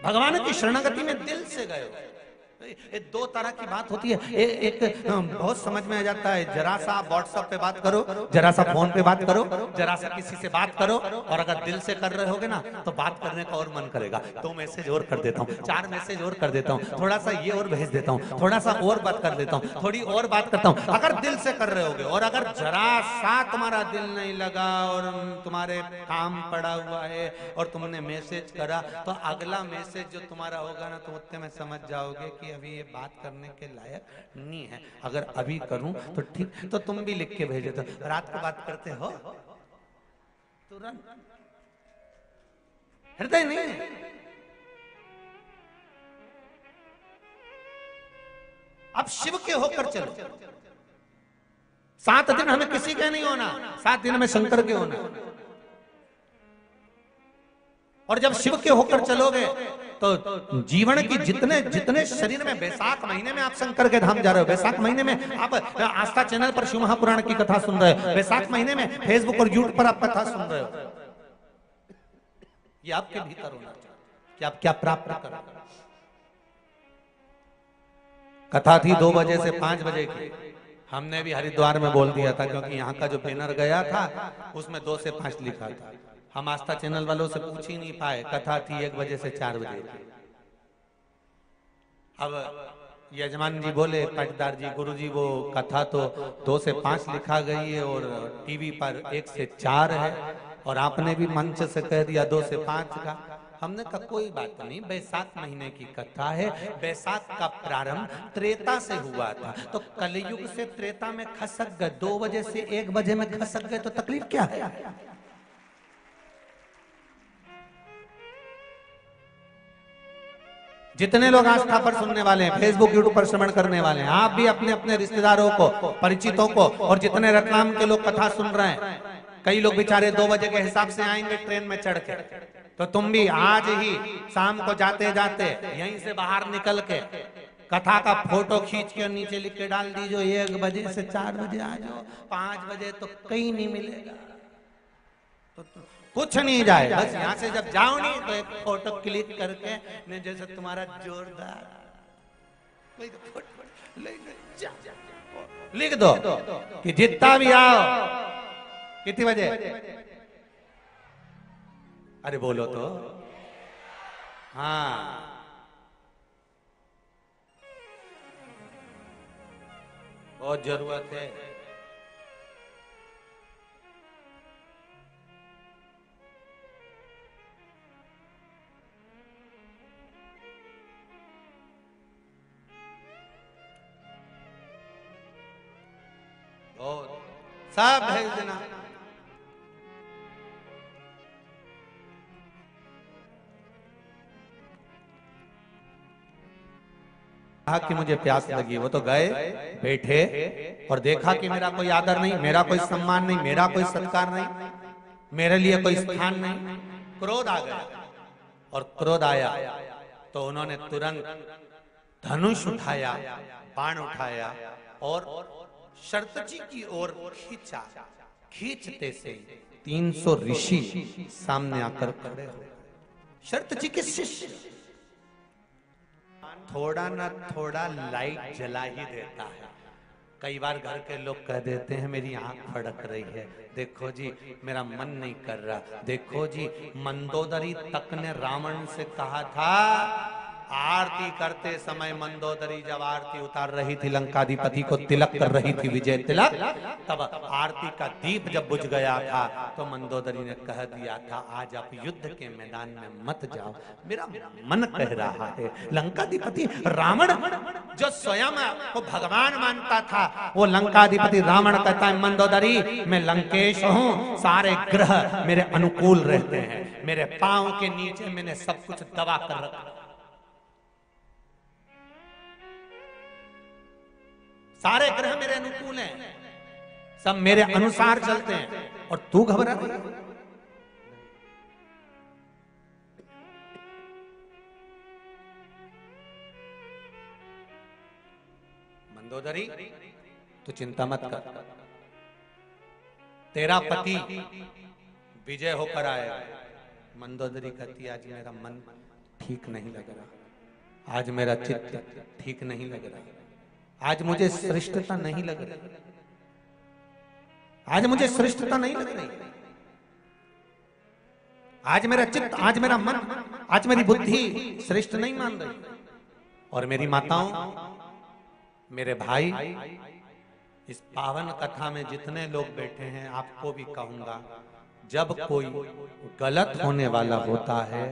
भगवान की शरणागति में दिल से गए हो। ये दो तरह की बात होती है। एक बहुत समझ में आ जाता है, जरा सा व्हाट्सएप पे बात करो, जरा सा फोन पे बात करो, जरा सा किसी से बात करो, और अगर दिल से कर रहे होगे ना तो बात करने का और मन करेगा। 2 मैसेज और कर देता हूँ, 4 मैसेज और कर देता हूँ, थोड़ा सा ये और भेज देता हूँ, थोड़ा सा और बात कर देता हूँ, थोड़ी और बात करता हूँ, अगर दिल से कर रहे होगे। और अगर जरा सा तुम्हारा दिल नहीं लगा और तुम्हारे काम पड़ा हुआ है और तुमने मैसेज करा, तो अगला मैसेज जो तुम्हारा होगा ना तो उतने में समझ जाओगे कि अभी ये बात करने के लायक नहीं है। अगर अभी करूं तो ठीक, तो तुम भी लिख के भेजे। तो रात को बात करते हो तुरंत, हृदय नहीं है। अब शिव के होकर चलो। 7 दिन हमें किसी के नहीं होना, 7 दिन हमें शंकर के होना। और जब शिव के होकर चलोगे तो जीवन की जितने शरीर में, बैसाख महीने में आप शंकर के धाम जा रहे हो, बैसाख महीने में आप आस्था चैनल पर शिव महापुराण की कथा सुन रहे हो, बैसाख महीने में फेसबुक और यूट्यूब पर आप कथा सुन रहे हो। ये आपके भीतर होना चाहिए कि आप क्या प्राप्त करो। कथा थी 2 बजे से 5 बजे की। हमने भी हरिद्वार में बोल दिया था क्योंकि यहाँ का जो बैनर गया था उसमें 2 से 5 लिखा था। हम आस्था चैनल वालों से पूछ ही नहीं पाए। कथा थी 1 बजे से 4 बजे। अब यजमान जी बोले, पाटीदार जी, गुरु जी, वो कथा तो 2 से 5 लिखा गई है और टीवी पर 1 से 4 है, और आपने भी मंच से कह दिया 2 से 5 का। हमने कहा कोई बात नहीं, बैसाख महीने की कथा है। बैसाख का प्रारंभ त्रेता से हुआ था, तो कलयुग से त्रेता में खसक गए। 2 बजे से 1 बजे में खसक गए तो तकलीफ क्या है? जितने लोग आस्था पर सुनने वाले हैं, फेसबुक यूट्यूब पर श्रवण करने वाले हैं, आप भी अपने अपने रिश्तेदारों को, परिचितों को, और जितने रतलाम के लोग कथा सुन रहे हैं, कई लोग बेचारे 2 बजे के हिसाब से आएंगे ट्रेन में चढ़ के, तो तुम भी आज ही शाम को जाते जाते यहीं से बाहर निकल के कथा का फोटो खींच के नीचे लिख के डाल दीजिए 1 बजे से 4 बजे आ जाओ, 5 बजे तो कहीं नहीं मिलेगा, तो कुछ नहीं जाए। बस यहाँ से जब जाओ नहीं तो एक फोटो क्लिक करके ने जैसे तुम्हारा जोरदार लिख दो कि जितना भी आओ। कितने बजे? अरे बोलो तो। हाँ, बहुत जरूरत है। सब भेज देना। कहा कि मुझे प्यास लगी, वो तो गए, बैठे और देखा कि मेरा कोई आदर नहीं, मेरा कोई सम्मान नहीं, मेरा कोई सत्कार नहीं, मेरे लिए कोई स्थान नहीं। क्रोध आ गया, और क्रोध आया तो उन्होंने तुरंत धनुष उठाया, बाण उठाया और शरतजी की ओर खींचा खींचते से 300 ऋषि सामने आकर खड़े हो। शर्त जी के शिष्य थोड़ा ना थोड़ा लाइट जला ही देता है। कई बार घर के लोग कह देते हैं मेरी आंख फड़क रही है, देखो जी मेरा मन नहीं कर रहा। देखो जी, मंदोदरी तक ने रावण से कहा था, आरती करते समय मंदोदरी जब आरती उतार रही थी, लंकाधिपति को तिलक कर रही थी विजय तिलक, तब आरती का दीप जब बुझ गया था तो मंदोदरी ने कह दिया था आज आप युद्ध के मैदान में मत जाओ, मेरा मन कह रहा है। लंकाधिपति रावण जो स्वयं को भगवान मानता था, वो लंकाधिपति रावण कहता है मंदोदरी मैं लंकेश हूँ, सारे ग्रह मेरे अनुकूल रहते हैं, मेरे पांव के नीचे मैंने सब कुछ दबा कर रखा, सारे ग्रह मेरे अनुकूल हैं, सब मेरे अनुसार चलते हैं, और तू घबरा रही है। मंदोदरी तू चिंता मत कर, तेरा पति विजय होकर आएगा। मंदोदरी कहती आज मेरा मन ठीक नहीं लग रहा, आज मेरा चित्त ठीक नहीं लग रहा, आज मुझे श्रेष्ठता नहीं लग रही, आज मुझे श्रेष्ठता नहीं लग रही, आज मेरा चित्त, आज मेरा मन, आज मेरी बुद्धि श्रेष्ठ नहीं मान रही। और मेरी माताओं, मेरे भाई, इस पावन कथा में जितने लोग बैठे हैं आपको भी कहूंगा, जब कोई गलत होने वाला होता है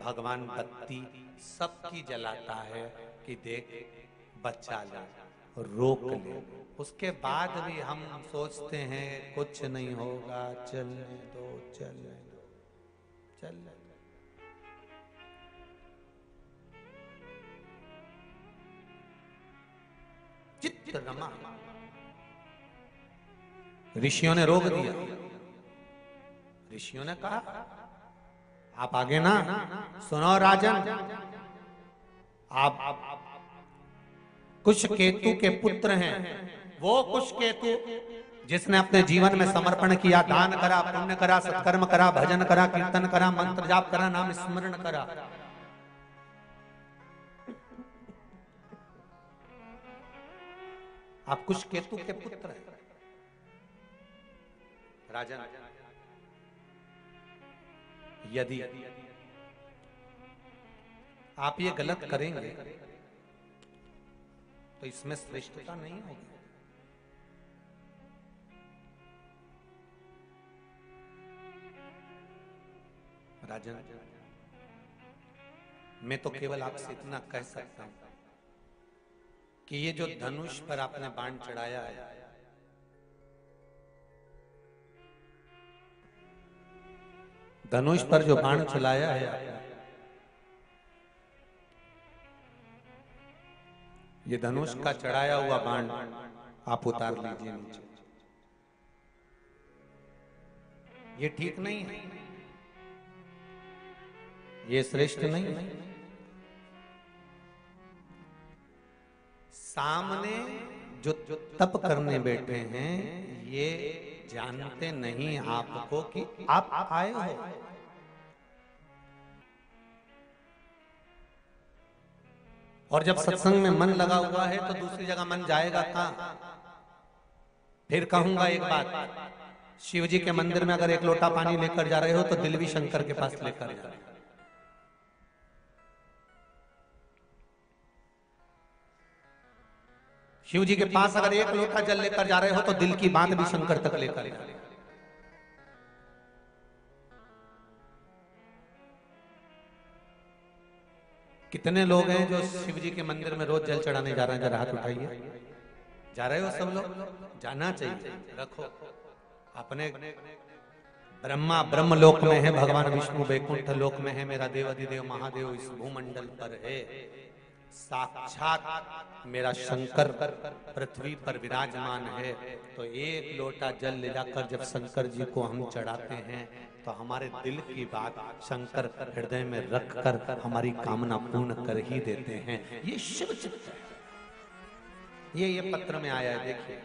भगवान बत्ती सबकी जलाता है कि देख बच्चा जा, रोक ले। उसके बाद भी हम सोचते हैं कुछ नहीं होगा, चलने दो चलने दो चलने दो। चित्त रमा, ऋषियों ने रोक दिया। ऋषियों ने कहा आप आगे ना सुनो राजन, आप कुशकेतु के पुत्र हैं, वो कुशकेतु जिसने अपने जीवन में समर्पण किया, दान करा, पुण्य करा, सत्कर्म करा, भजन करा, कीर्तन करा, मंत्र जाप करा, नाम स्मरण करा। आप कुशकेतु के पुत्र हैं राजन, यदि आप ये गलत करेंगे तो इसमें श्रेष्ठता नहीं होगी। राजन, मैं तो केवल आपसे इतना कह सकता हूं कि ये जो धनुष पर आपने बाण चढ़ाया है, धनुष पर जो बाण चलाया है, ये धनुष का चढ़ाया हुआ बाण आप उतार लीजिए नीचे। ये ठीक नहीं है, ये श्रेष्ठ नहीं है। सामने जो तप करने बैठे हैं ये जानते नहीं आपको कि आप आए हो। और जब सत्संग में मन लगा हुआ है तो दूसरी जगह मन जाएगा कहां। फिर कहूंगा एक बात, शिव जी के मंदिर में अगर एक लोटा पानी लेकर जा रहे हो तो दिल भी शंकर के पास लेकर जा रहे हो। शिव जी के पास अगर एक लोटा जल लेकर जा रहे हो तो दिल की बात भी शंकर तक लेकर जा रहे हो। कितने लोग हैं जो शिव जी के मंदिर में रोज जल चढ़ाने जा रहे हैं? जरा हाथ उठाइए। जा रहे हो सब लोग? जाना चाहिए। रखो अपने ब्रह्मा ब्रह्म लोक में है, भगवान विष्णु वैकुंठ लोक में है, मेरा देव अधिदेव महादेव इस भूमंडल पर है, साक्षात मेरा शंकर पृथ्वी पर विराजमान है। तो एक लोटा जल ले जाकर जब शंकर जी को हम चढ़ाते हैं तो हमारे दिल की बात शंकर हृदय में रखकर हमारी कामना पूर्ण कर ही देते हैं। ये शिव चित्त है। ये पत्र में आया है, देखिए।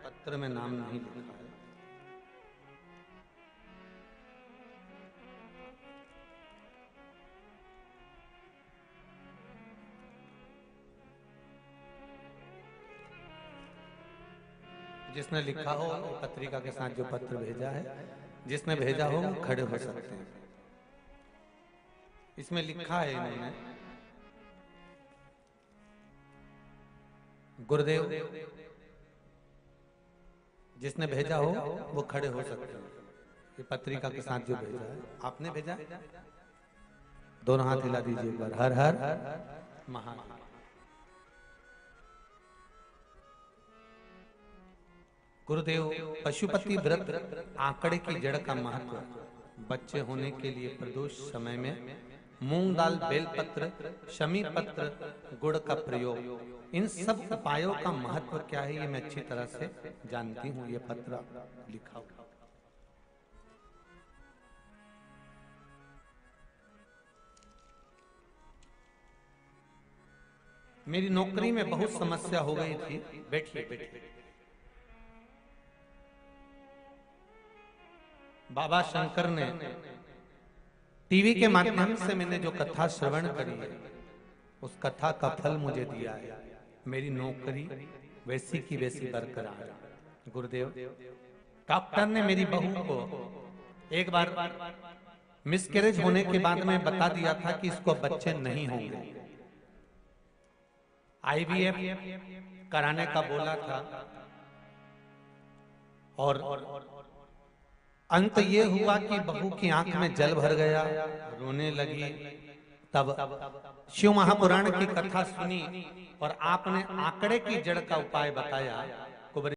पत्र में नाम नहीं लिखा है। जिसने लिखा हो पत्रिका के साथ जो पत्र भेजा है, जिसने भेजा हो वो खड़े हो सकते हैं। इसमें लिखा है इन्होंने, गुरुदेव, जिसने भेजा हो वो खड़े हो सकते हैं। ये पत्रिका के साथ जो भेजा है, आपने भेजा? दोनों हाथ हिला दीजिए एक बार। हर हर महादेव। गुरुदेव, पशुपति व्रत आंकड़े की जड़ का महत्व, बच्चे होने के लिए प्रदोष समय में मूंग दाल, बेलपत्र, शमी पत्र, गुड़ का प्रयोग, इन सब उपायों का महत्व क्या है ये मैं अच्छी तरह से जानती हूँ। ये पत्र लिखा हुआ मेरी नौकरी में बहुत समस्या हो गई थी। बैठिए बैठिए। बाबा शंकर ने टीवी के माध्यम से मैंने जो कथा श्रवण करी है, उस कथा का फल मुझे दिया है। मेरी नौकरी वैसी की वैसी बरकरार। गुरुदेव, डॉक्टर ने मेरी बहू को एक बार मिसकैरेज होने के बाद में बता दिया था कि इसको बच्चे नहीं होंगे। IVF कराने का बोला था और अंत ये हुआ कि बहू की आंख में जल भर गया, रोने लगी। तब शिव महापुराण की कथा सुनी और आपने आंकड़े की जड़ का उपाय बताया